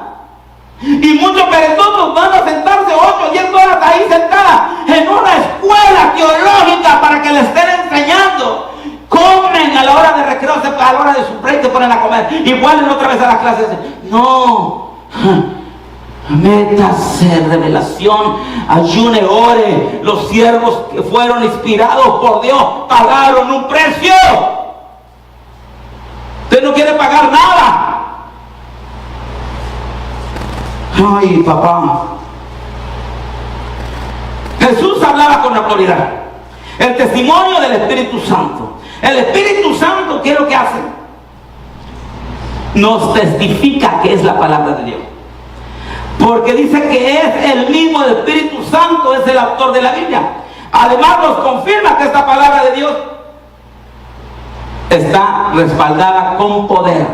[SPEAKER 2] Y muchos perezosos van a sentarse 8 o 10 horas ahí sentadas en una escuela teológica para que le estén enseñando. Comen a la hora de recreo, a la hora de su break se ponen a comer y vuelven otra vez a las clases. No, métase en revelación, ayune, ore. Los siervos que fueron inspirados por Dios pagaron un precio. Usted no quiere pagar nada. Ay, papá. Jesús hablaba con autoridad. El testimonio del Espíritu Santo. El Espíritu Santo, ¿qué es lo que hace? Nos testifica que es la palabra de Dios. Porque dice que es el mismo Espíritu Santo, es el autor de la Biblia. Además nos confirma que esta palabra de Dios está respaldada con poder.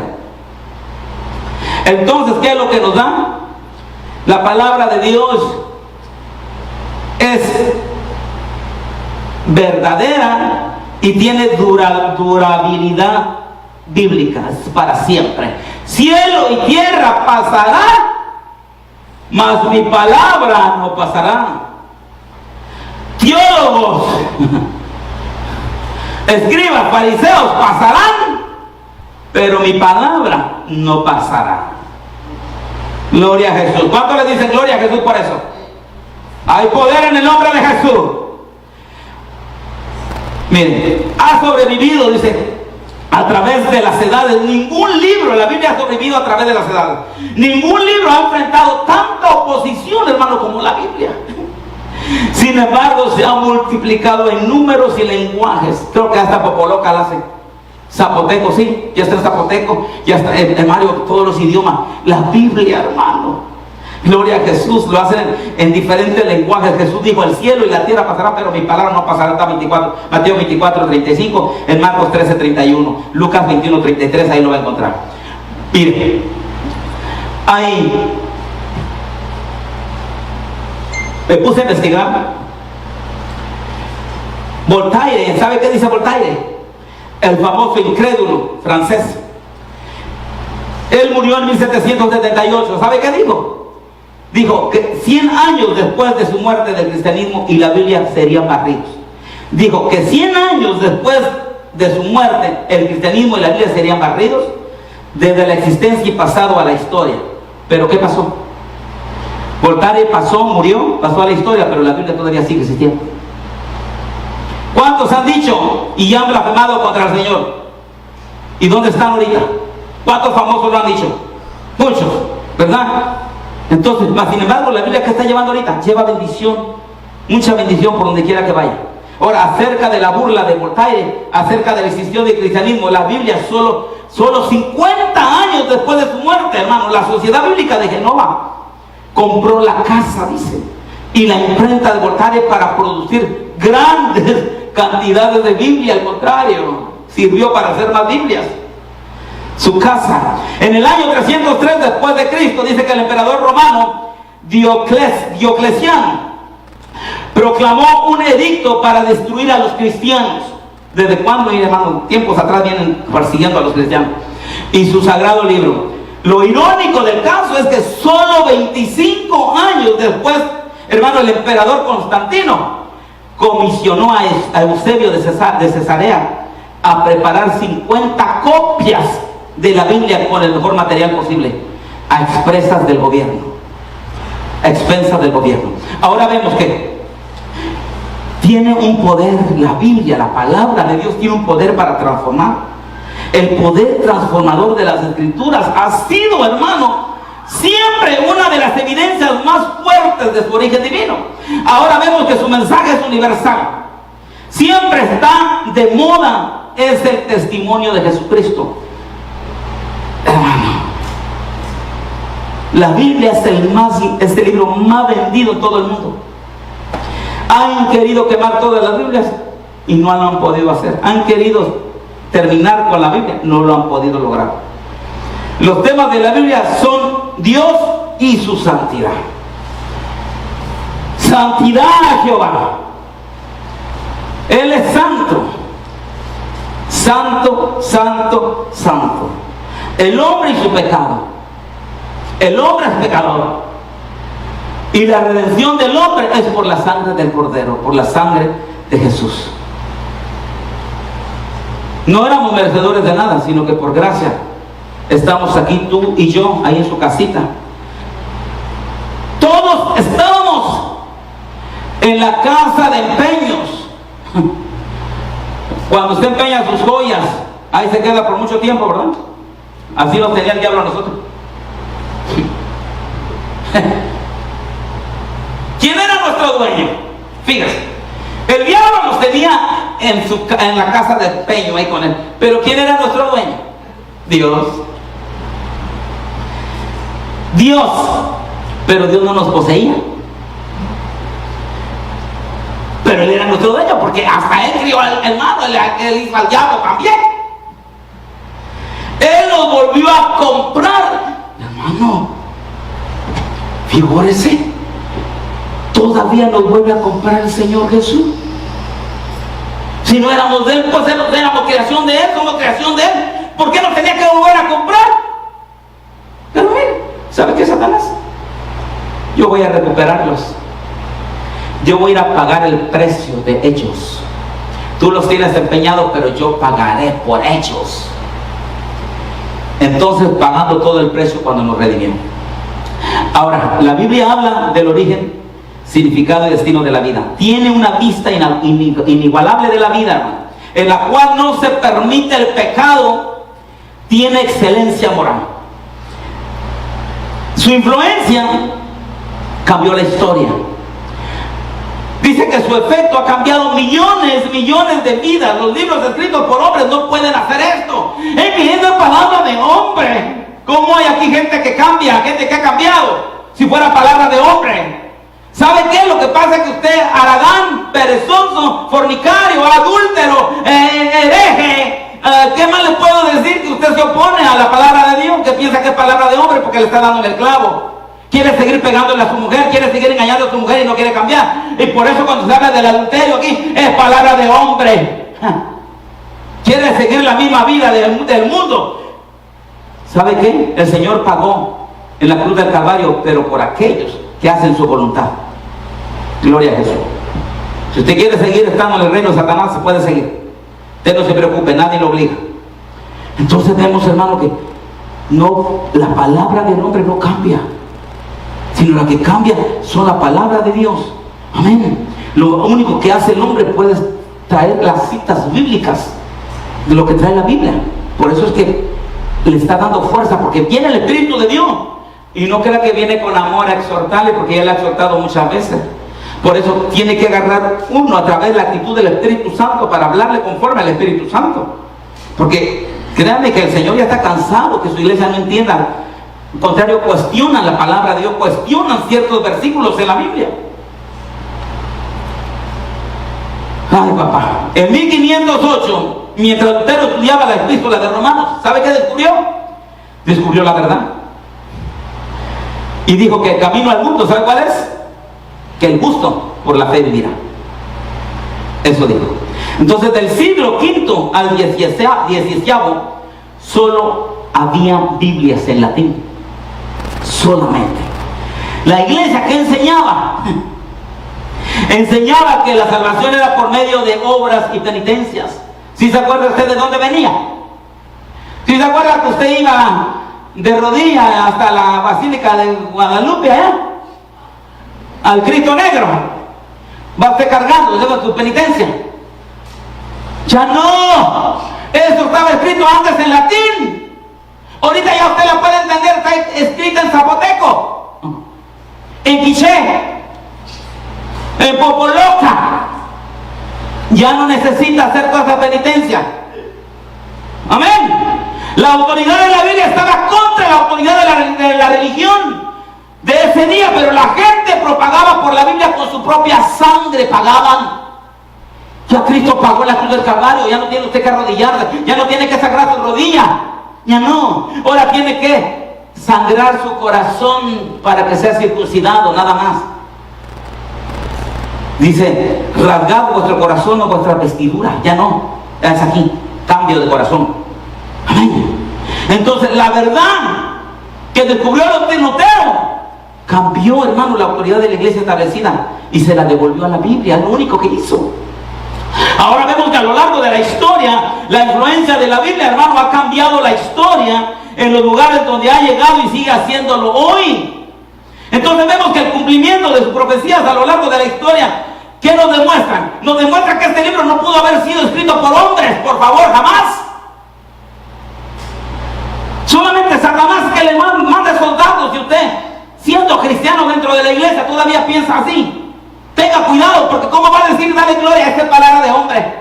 [SPEAKER 2] Entonces, ¿qué es lo que nos da? La palabra de Dios es verdadera y tiene durabilidad bíblica, es para siempre. Cielo y tierra pasará, mas mi palabra no pasará. Teólogos, escribas, fariseos pasarán, pero mi palabra no pasará. Gloria a Jesús. ¿Cuánto le dicen gloria a Jesús por eso? Hay poder en el nombre de Jesús. Miren, ha sobrevivido, dice, a través de las edades. Ningún libro, la Biblia ha sobrevivido a través de las edades. Ningún libro ha enfrentado tanta oposición, hermano, como la Biblia. Sin embargo, se ha multiplicado en números y lenguajes. Creo que hasta Popoloca la hace. Zapoteco, sí, ya está en zapoteco, ya está en Mario, todos los idiomas. La Biblia, hermano. Gloria a Jesús, lo hacen en diferentes lenguajes. Jesús dijo, el cielo y la tierra pasarán, pero mi palabra no pasará. Está 24, Mateo 24, 35, en Marcos 13, 31, Lucas 21, 33, ahí lo va a encontrar. Mire, ahí me puse a investigar. Voltaire, ¿sabe qué dice Voltaire? El famoso incrédulo francés. Él murió en 1778. ¿Sabe qué dijo? Dijo que 100 años después de su muerte del cristianismo y la Biblia serían barridos. Dijo que 100 años después de su muerte el cristianismo y la Biblia serían barridos desde la existencia y pasado a la historia. ¿Pero qué pasó? Voltaire pasó, murió, pasó a la historia, pero la Biblia todavía sigue existiendo. ¿Cuántos han dicho y han blasfemado contra el Señor? ¿Y dónde están ahorita? ¿Cuántos famosos lo han dicho? Muchos, ¿verdad? Entonces, sin embargo, la Biblia que está llevando ahorita lleva bendición, mucha bendición por donde quiera que vaya. Ahora, acerca de la burla de Voltaire, acerca de la existencia del cristianismo, la Biblia solo 50 años después de su muerte, hermano, la Sociedad Bíblica de Génova compró la casa, dice, y la imprenta de Voltaire para producir grandes cantidades de Biblia. Al contrario, sirvió para hacer más Biblias. Su casa. En el año 303 después de Cristo, dice que el emperador romano Diocleciano proclamó un edicto para destruir a los cristianos. ¿Desde cuándo, hermano? Tiempos atrás vienen persiguiendo a los cristianos. Y su sagrado libro. Lo irónico del caso es que solo 25 años después, hermano, el emperador Constantino comisionó a Eusebio de Cesarea a preparar 50 copias de la Biblia con el mejor material posible, a expensas del gobierno. A expensas del gobierno. Ahora vemos que tiene un poder, la Biblia, la palabra de Dios tiene un poder para transformar. El poder transformador de las Escrituras ha sido, hermano, siempre una de las evidencias más fuertes de su origen divino. Ahora vemos que su mensaje es universal. Siempre está de moda, es el testimonio de Jesucristo. Hermano,
[SPEAKER 3] La Biblia es el libro más vendido en todo el mundo. Han querido quemar todas las Biblias y no lo han podido hacer. Han querido terminar con la Biblia, no lo han podido lograr. Los temas de la Biblia son Dios y su santidad. Santidad a Jehová. Él es santo. Santo, santo, santo. El hombre y su pecado. El hombre es pecador. Y la redención del hombre es por la sangre del Cordero, por la sangre de Jesús. No éramos merecedores de nada, sino que por gracia estamos aquí, tú y yo, ahí en su casita. Todos estábamos en la casa de empeños. Cuando usted empeña sus joyas, ahí se queda por mucho tiempo, ¿verdad? Así nos tenía el diablo a nosotros. ¿Quién era nuestro dueño? Fíjese, el diablo nos tenía en la casa de empeño ahí con él. Pero ¿quién era nuestro dueño? Dios. Dios. Pero Dios no nos poseía. Pero Él era nuestro dueño, porque hasta Él crió al hermano, Él hizo al diablo también. Él nos volvió a comprar. Hermano, figúrese, todavía nos vuelve a comprar el Señor Jesús. Si no éramos de Él, pues éramos creación de Él, somos creación de Él. ¿Por qué nos tenía que volver a comprar? Pero mire, ¿sabe qué, Satanás? Yo voy a recuperarlos. Yo voy a ir a pagar el precio de ellos. Tú los tienes empeñados, pero yo pagaré por ellos. Entonces, pagando todo el precio cuando nos redimimos. Ahora, la Biblia habla del origen, significado y destino de la vida. Tiene una vista inigualable de la vida, hermano, en la cual no se permite el pecado. Tiene excelencia moral. Su influencia cambió la historia. Dice que su efecto ha cambiado millones de vidas. Los libros escritos por hombres no pueden hacer esto. Es palabra de hombre. ¿Cómo hay aquí gente que cambia, gente que ha cambiado? Si fuera palabra de hombre. ¿Sabe qué? Lo que pasa es que usted, haragán, perezoso, fornicario, adúltero, hereje, ¿qué más le puedo decir? Que usted se opone a la palabra de Dios, que piensa que es palabra de hombre porque le está dando en el clavo. Quiere seguir pegándole a su mujer, quiere seguir engañando a su mujer y no quiere cambiar. Y por eso cuando se habla del adulterio aquí, es palabra de hombre. Quiere seguir la misma vida del mundo. ¿Sabe qué? El Señor pagó en la cruz del Calvario, pero por aquellos que hacen su voluntad. Gloria a Jesús. Si usted quiere seguir estando en el reino de Satanás, se puede seguir. Usted no se preocupe, nadie lo obliga. Entonces vemos, hermano, que no, la palabra del hombre no cambia, sino la que cambia son la palabra de Dios. Amén. Lo único que hace el hombre puede traer las citas bíblicas de lo que trae la Biblia. Por eso es que le está dando fuerza, porque viene el Espíritu de Dios. Y no crea que viene con amor a exhortarle, porque ya le ha exhortado muchas veces. Por eso tiene que agarrar uno a través de la actitud del Espíritu Santo para hablarle conforme al Espíritu Santo. Porque créanme que el Señor ya está cansado que su iglesia no entienda. Al contrario, cuestionan la palabra de Dios, cuestionan ciertos versículos en la Biblia. Ay, papá. En 1508, mientras Lutero estudiaba la epístola de Romanos, ¿sabe qué descubrió? Descubrió la verdad. Y dijo que el camino al mundo, ¿sabe cuál es? Que el justo por la fe vivirá. Eso dijo. Entonces, del siglo V al XVII, solo había Biblias en latín. Solamente. La iglesia que enseñaba que la salvación era por medio de obras y penitencias. ¿Sí se acuerda usted de dónde venía? ¿Sí se acuerda que usted iba de rodillas hasta la Basílica de Guadalupe allá? Al Cristo Negro. Va usted cargando de su penitencia. Ya no. Eso estaba escrito antes en latín. Ahorita ya usted la puede entender, está escrita en zapoteco, en quiché, en popoloca. Ya no necesita hacer toda esa penitencia. Amén. La autoridad de la Biblia estaba contra la autoridad de la religión. de ese día, pero la gente propagaba por la Biblia con su propia sangre, pagaban. Ya Cristo pagó en la cruz del Calvario, ya no tiene usted que arrodillarse, ya no tiene que sangrar su rodilla, ya no. Ahora tiene que sangrar su corazón para que sea circuncidado, nada más. Dice, rasgad vuestro corazón o vuestra vestidura, ya no, ya es aquí, cambio de corazón. Amén. Entonces la verdad que descubrió Lutero cambió, hermano, la autoridad de la iglesia establecida y se la devolvió a la Biblia, lo único que hizo. Ahora vemos que a lo largo de la historia, la influencia de la Biblia, hermano, ha cambiado la historia en los lugares donde ha llegado y sigue haciéndolo hoy. Entonces vemos que el cumplimiento de sus profecías a lo largo de la historia, ¿qué nos demuestran? Nos demuestra que este libro no pudo haber sido escrito por hombres, por favor, jamás. Solamente Satanás que le manda soldados, y usted, siendo cristiano dentro de la iglesia, todavía piensa así. Tenga cuidado, porque ¿cómo va a decir dale gloria a esta palabra de hombre?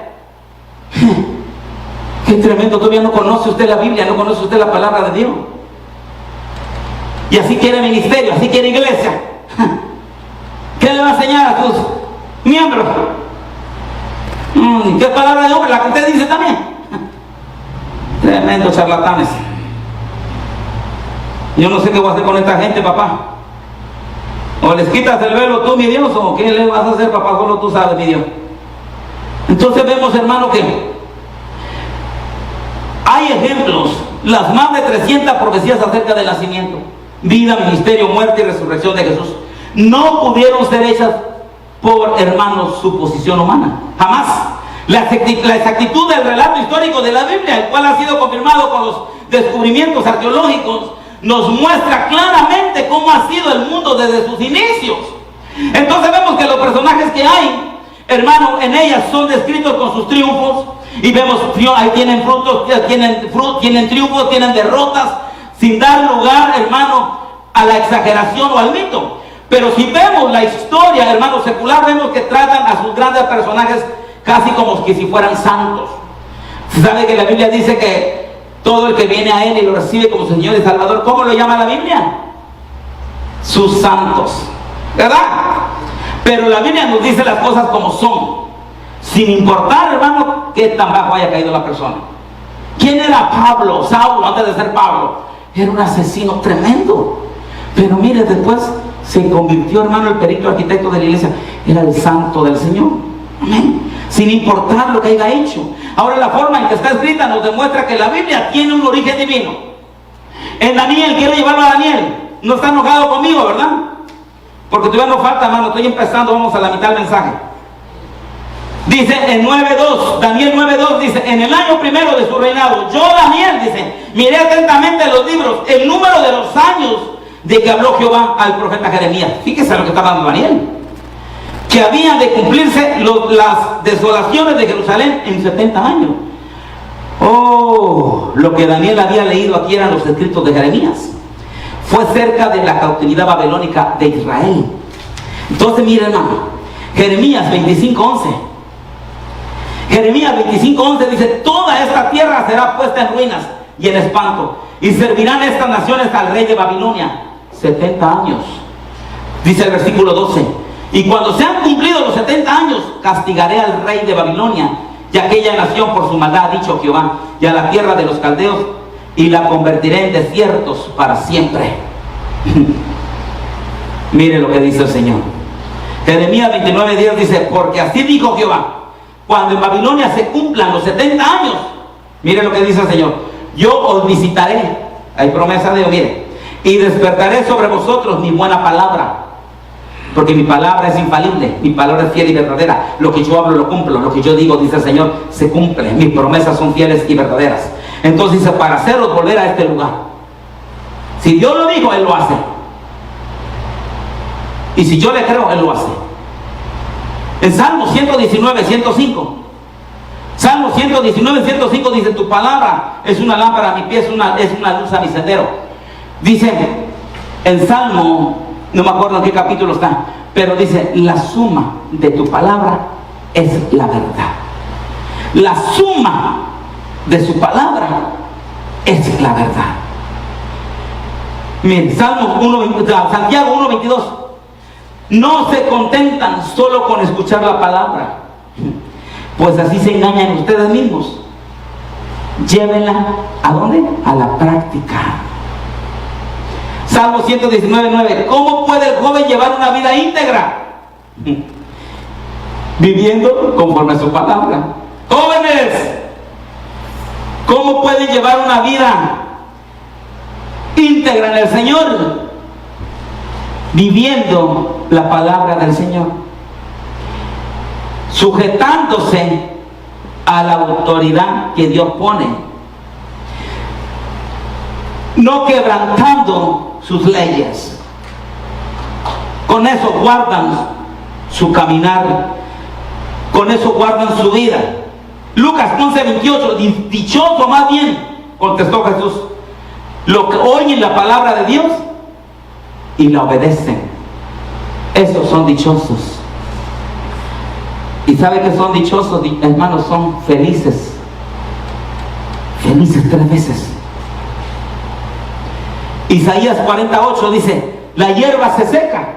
[SPEAKER 3] Qué tremendo, todavía no conoce usted la Biblia, no conoce usted la palabra de Dios. Y así quiere ministerio, así quiere iglesia. ¿Qué le va a enseñar a sus miembros? ¿Qué palabra de hombre? La que usted dice también. Tremendos charlatanes. Yo no sé qué voy a hacer con esta gente, papá. O les quitas el velo tú, mi Dios, o qué le vas a hacer, papá, solo tú sabes, mi Dios. Entonces vemos, hermano, que hay ejemplos, las más de 300 profecías acerca del nacimiento, vida, ministerio, muerte y resurrección de Jesús, no pudieron ser hechas por, hermanos, suposición humana, jamás. La exactitud del relato histórico de la Biblia, el cual ha sido confirmado con los descubrimientos arqueológicos, nos muestra claramente cómo ha sido el mundo desde sus inicios. Entonces vemos que los personajes que hay, hermano, en ellas son descritos con sus triunfos, y vemos, ahí tienen frutos, tienen triunfos, tienen derrotas, sin dar lugar, hermano, a la exageración o al mito. Pero si vemos la historia, hermano, secular, vemos que tratan a sus grandes personajes casi como que si fueran santos. Se sabe que la Biblia dice que todo el que viene a Él y lo recibe como Señor y Salvador, ¿cómo lo llama la Biblia? Sus santos, ¿verdad? Pero la Biblia nos dice las cosas como son, sin importar, hermano, qué tan bajo haya caído la persona. ¿Quién era Pablo? Saulo, antes de ser Pablo, era un asesino tremendo. Pero mire, después se convirtió, hermano, el perito arquitecto de la iglesia. Era el santo del Señor. Amén. Sin importar lo que haya hecho. Ahora, la forma en que está escrita nos demuestra que la Biblia tiene un origen divino. En Daniel, quiero llevarlo a Daniel. No está enojado conmigo, ¿verdad? Porque todavía no falta, hermano. Estoy empezando, vamos a la mitad del mensaje. Dice en 9.2, Daniel 9.2 dice, en el año primero de su reinado, yo, Daniel, dice, miré atentamente los libros, el número de los años de que habló Jehová al profeta Jeremías. Fíjese lo que está dando Daniel. Que habían de cumplirse las desolaciones de Jerusalén en 70 años. Oh, lo que Daniel había leído aquí eran los escritos de Jeremías. Fue cerca de la cautividad babilónica de Israel. Entonces, miren, hermano, Jeremías 25.11. Jeremías 25.11 dice, toda esta tierra será puesta en ruinas y en espanto, y servirán estas naciones al rey de Babilonia 70 años. Dice el versículo 12. Y cuando sean cumplidos los 70 años, castigaré al rey de Babilonia y aquella nación por su maldad, ha dicho Jehová, y a la tierra de los caldeos, y la convertiré en desiertos para siempre. Mire lo que dice el Señor. Jeremías 29.10 dice, porque así dijo Jehová, cuando en Babilonia se cumplan los 70 años, mire lo que dice el Señor, yo os visitaré, hay promesa de Dios, mire, y despertaré sobre vosotros mi buena palabra. Porque mi palabra es infalible, mi palabra es fiel y verdadera. Lo que yo hablo lo cumplo, lo que yo digo, dice el Señor, se cumple. Mis promesas son fieles y verdaderas. Entonces dice, para haceros volver a este lugar. Si Dios lo dijo, Él lo hace. Y si yo le creo, Él lo hace. En Salmo 119, 105. Salmo 119, 105 dice, tu palabra es una lámpara a mi pie, es una luz a mi sendero. Dice, en Salmo, no me acuerdo en qué capítulo está, pero dice, la suma de tu palabra es la verdad. La suma de su palabra es la verdad. Miren, Santiago 1:22. No se contentan solo con escuchar la palabra, pues así se engañan ustedes mismos. Llévenla, ¿a dónde? A la práctica. Salmo 119:9. ¿Cómo puede el joven llevar una vida íntegra? Viviendo conforme a su palabra. Jóvenes, ¿cómo pueden llevar una vida íntegra en el Señor? Viviendo la palabra del Señor, sujetándose a la autoridad que Dios pone, no quebrantando sus leyes. Con eso guardan su caminar, con eso guardan su vida. Lucas 11:28. Dichoso, más bien, contestó Jesús, los que oyen la palabra de Dios y la obedecen. Esos son dichosos. ¿Y sabe que son dichosos, hermanos? Son felices. Felices 3 veces. Isaías 48 dice: la hierba se seca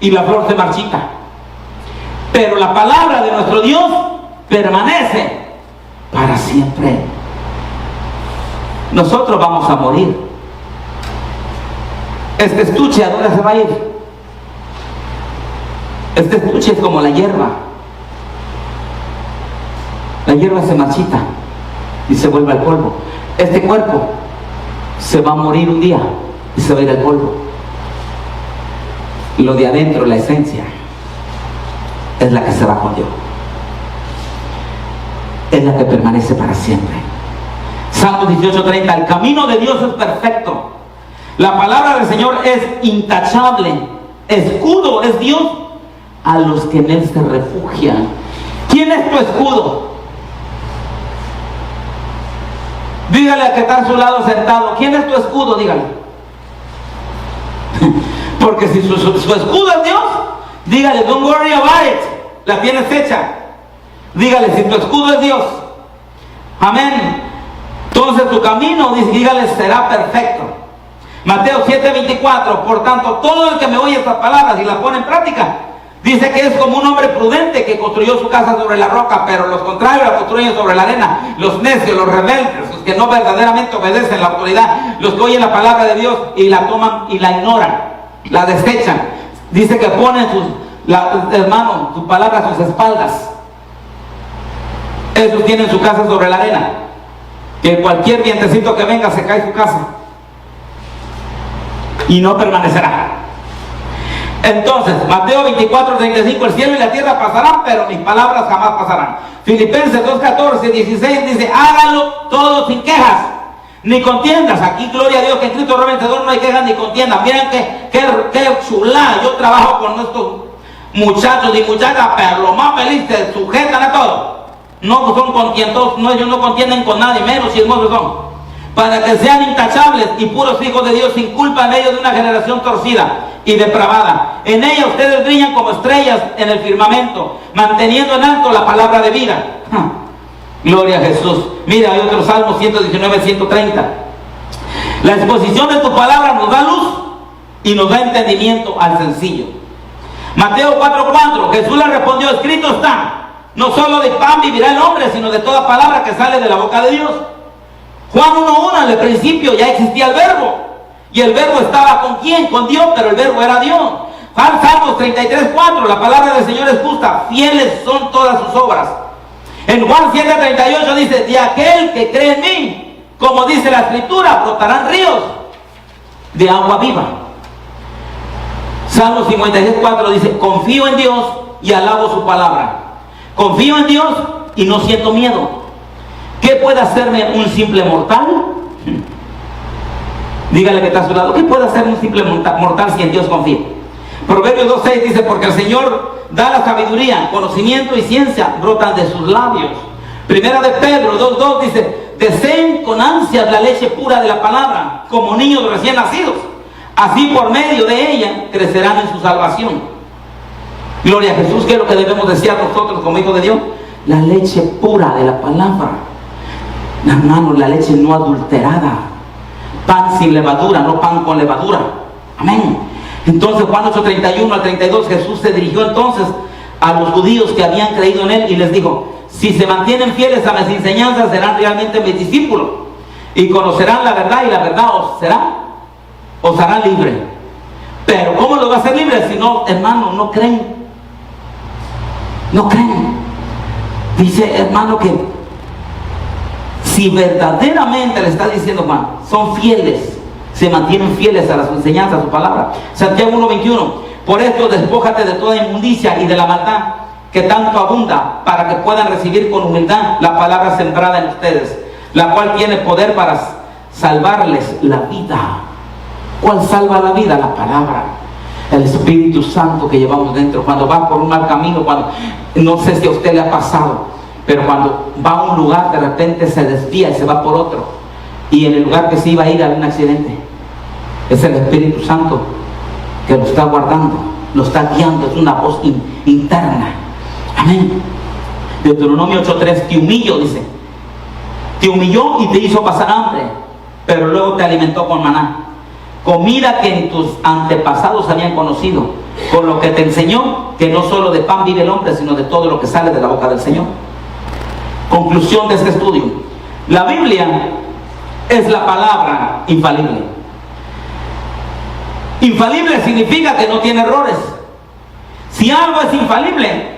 [SPEAKER 3] y la flor se marchita, pero la palabra de nuestro Dios permanece para siempre. Nosotros vamos a morir. Este estuche, ¿a dónde se va a ir? Este estuche es como la hierba. La hierba se marchita y se vuelve al polvo. Este cuerpo se va a morir un día y se va a ir al polvo. Lo de adentro, la esencia, es la que se va con Dios. Es la que permanece para siempre. Salmo 18:30. El camino de Dios es perfecto. La palabra del Señor es intachable. Escudo es Dios a los que en Él se refugian. ¿Quién es tu escudo? Dígale al que está a su lado sentado: ¿quién es tu escudo? Dígale. Porque si su escudo es Dios, dígale: don't worry about it, la tienes hecha. Dígale: si tu escudo es Dios, amén, entonces tu camino, dígale, será perfecto. Mateo 7:24. Por tanto, todo el que me oye estas palabras y las pone en práctica, dice que es como un hombre prudente que construyó su casa sobre la roca, pero los contrarios la construyen sobre la arena. Los necios, los rebeldes, los que no verdaderamente obedecen la autoridad, los que oyen la palabra de Dios y la toman y la ignoran, la desechan. Dice que ponen hermano, su palabra a sus espaldas. Esos tienen su casa sobre la arena, que cualquier vientecito que venga se cae su casa y no permanecerá. Entonces, Mateo 24:35. El cielo y la tierra pasarán, pero mis palabras jamás pasarán. Filipenses 2:14-16 dice: háganlo todo sin quejas ni contiendas. Aquí, gloria a Dios, que en Cristo Rey vencedor no hay quejas ni contiendas. Miren qué chulá. Yo trabajo con estos muchachos y muchachas, pero lo más feliz, se sujetan a todo. No son contientos, no, ellos no contienden con nadie, menos chismosos son. Para que sean intachables y puros hijos de Dios, sin culpa en medio de una generación torcida y depravada. En ella ustedes brillan como estrellas en el firmamento, manteniendo en alto la palabra de vida. Gloria a Jesús. Mira, hay otro Salmo 119:130. La exposición de tu palabra nos da luz y nos da entendimiento al sencillo. Mateo 4:4. Jesús le respondió: escrito está, no solo de pan vivirá el hombre, sino de toda palabra que sale de la boca de Dios. Juan 1:1. Al principio ya existía el verbo, y el verbo estaba con quién, con Dios, pero el verbo era Dios. Salmos 33:4. La palabra del Señor es justa, fieles son todas sus obras. En Juan 7:38 dice: de aquel que cree en mí, como dice la escritura, brotarán ríos de agua viva. Salmos 56:4 dice: confío en Dios y alabo su palabra. Confío en Dios y no siento miedo. ¿Qué puede hacerme un simple mortal? Dígale que está a su lado: ¿qué puede hacer un simple mortal si en Dios confía? Proverbios 2:6 dice: porque el Señor da la sabiduría, conocimiento y ciencia brotan de sus labios. Primera de Pedro 2:2 dice: deseen con ansias la leche pura de la palabra, como niños recién nacidos. Así por medio de ella crecerán en su salvación. Gloria a Jesús. ¿Qué es lo que debemos desear nosotros como hijos de Dios? La leche pura de la palabra. Hermano, la leche no adulterada. Pan sin levadura, no pan con levadura. Amén. Entonces Juan 8:31 al 32, Jesús se dirigió entonces a los judíos que habían creído en él y les dijo: si se mantienen fieles a mis enseñanzas, serán realmente mis discípulos y conocerán la verdad, y la verdad os hará libre. Pero ¿cómo los va a hacer libres si no, hermano, no creen? No creen. Dice, hermano, que si verdaderamente, le está diciendo Juan, son fieles, se mantienen fieles a las enseñanzas, a su palabra. Santiago 1:21, por esto despójate de toda inmundicia y de la maldad que tanto abunda, para que puedan recibir con humildad la palabra sembrada en ustedes, la cual tiene poder para salvarles la vida. ¿Cuál salva la vida? La palabra, el Espíritu Santo que llevamos dentro. Cuando va por un mal camino, cuando, no sé si a usted le ha pasado, pero cuando va a un lugar, de repente se desvía y se va por otro, y en el lugar que se iba a ir hay un accidente. Es el Espíritu Santo que lo está guardando, lo está guiando, es una voz interna. Amén. Deuteronomio 8:3, te humilló, dice, te humilló y te hizo pasar hambre, pero luego te alimentó con maná, comida que en tus antepasados habían conocido, con lo que te enseñó que no solo de pan vive el hombre, sino de todo lo que sale de la boca del Señor. Conclusión de este estudio: la Biblia es la palabra infalible. Infalible significa que no tiene errores. Si algo es infalible,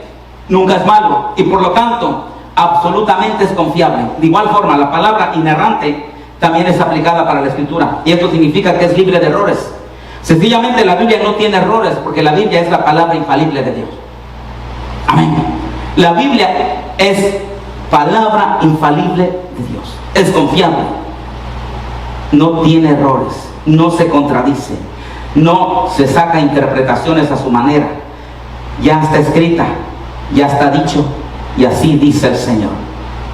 [SPEAKER 3] nunca es malo, y por lo tanto absolutamente es confiable. De igual forma, la palabra inerrante también es aplicada para la Escritura, y esto significa que es libre de errores. Sencillamente la Biblia no tiene errores, porque la Biblia es la palabra infalible de Dios. Amén. La Biblia es palabra infalible de Dios, es confiable, no tiene errores, no se contradice, no se saca interpretaciones a su manera. Ya está escrita, ya está dicho, y así dice el Señor.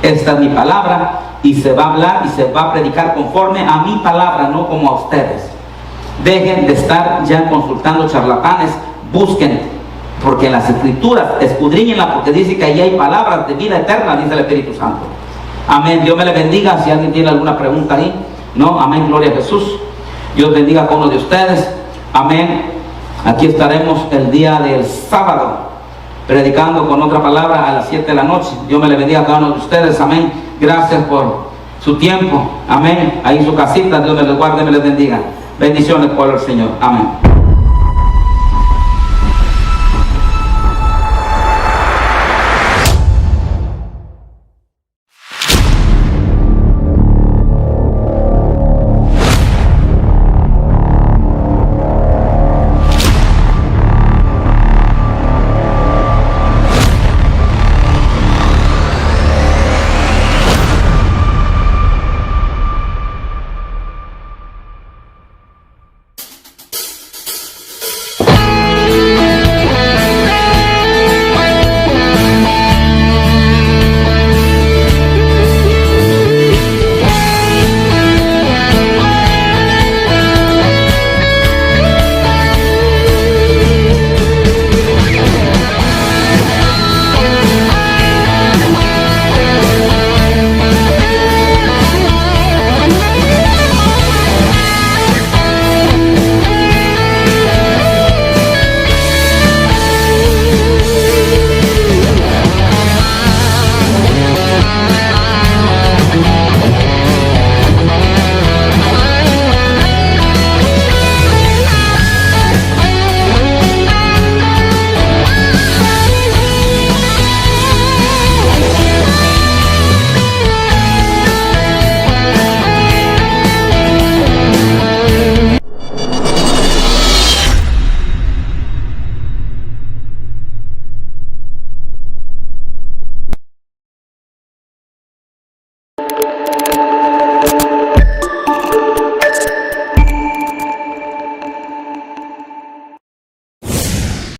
[SPEAKER 3] Esta es mi palabra, y se va a hablar y se va a predicar conforme a mi palabra, no como a ustedes. Dejen de estar ya consultando charlatanes, busquen, porque en las Escrituras escudriñenla, porque dice que allí hay palabras de vida eterna, dice el Espíritu Santo. Amén. Dios me le bendiga. Si alguien tiene alguna pregunta ahí, no, amén, gloria a Jesús. Dios bendiga a cada uno de ustedes. Amén. Aquí estaremos el día del sábado, predicando con otra palabra a las 7 de la noche. Dios me le bendiga a cada uno de ustedes. Amén. Gracias por su tiempo. Amén. Ahí en su casita, Dios me les guarde, me les bendiga. Bendiciones, pueblo del Señor. Amén.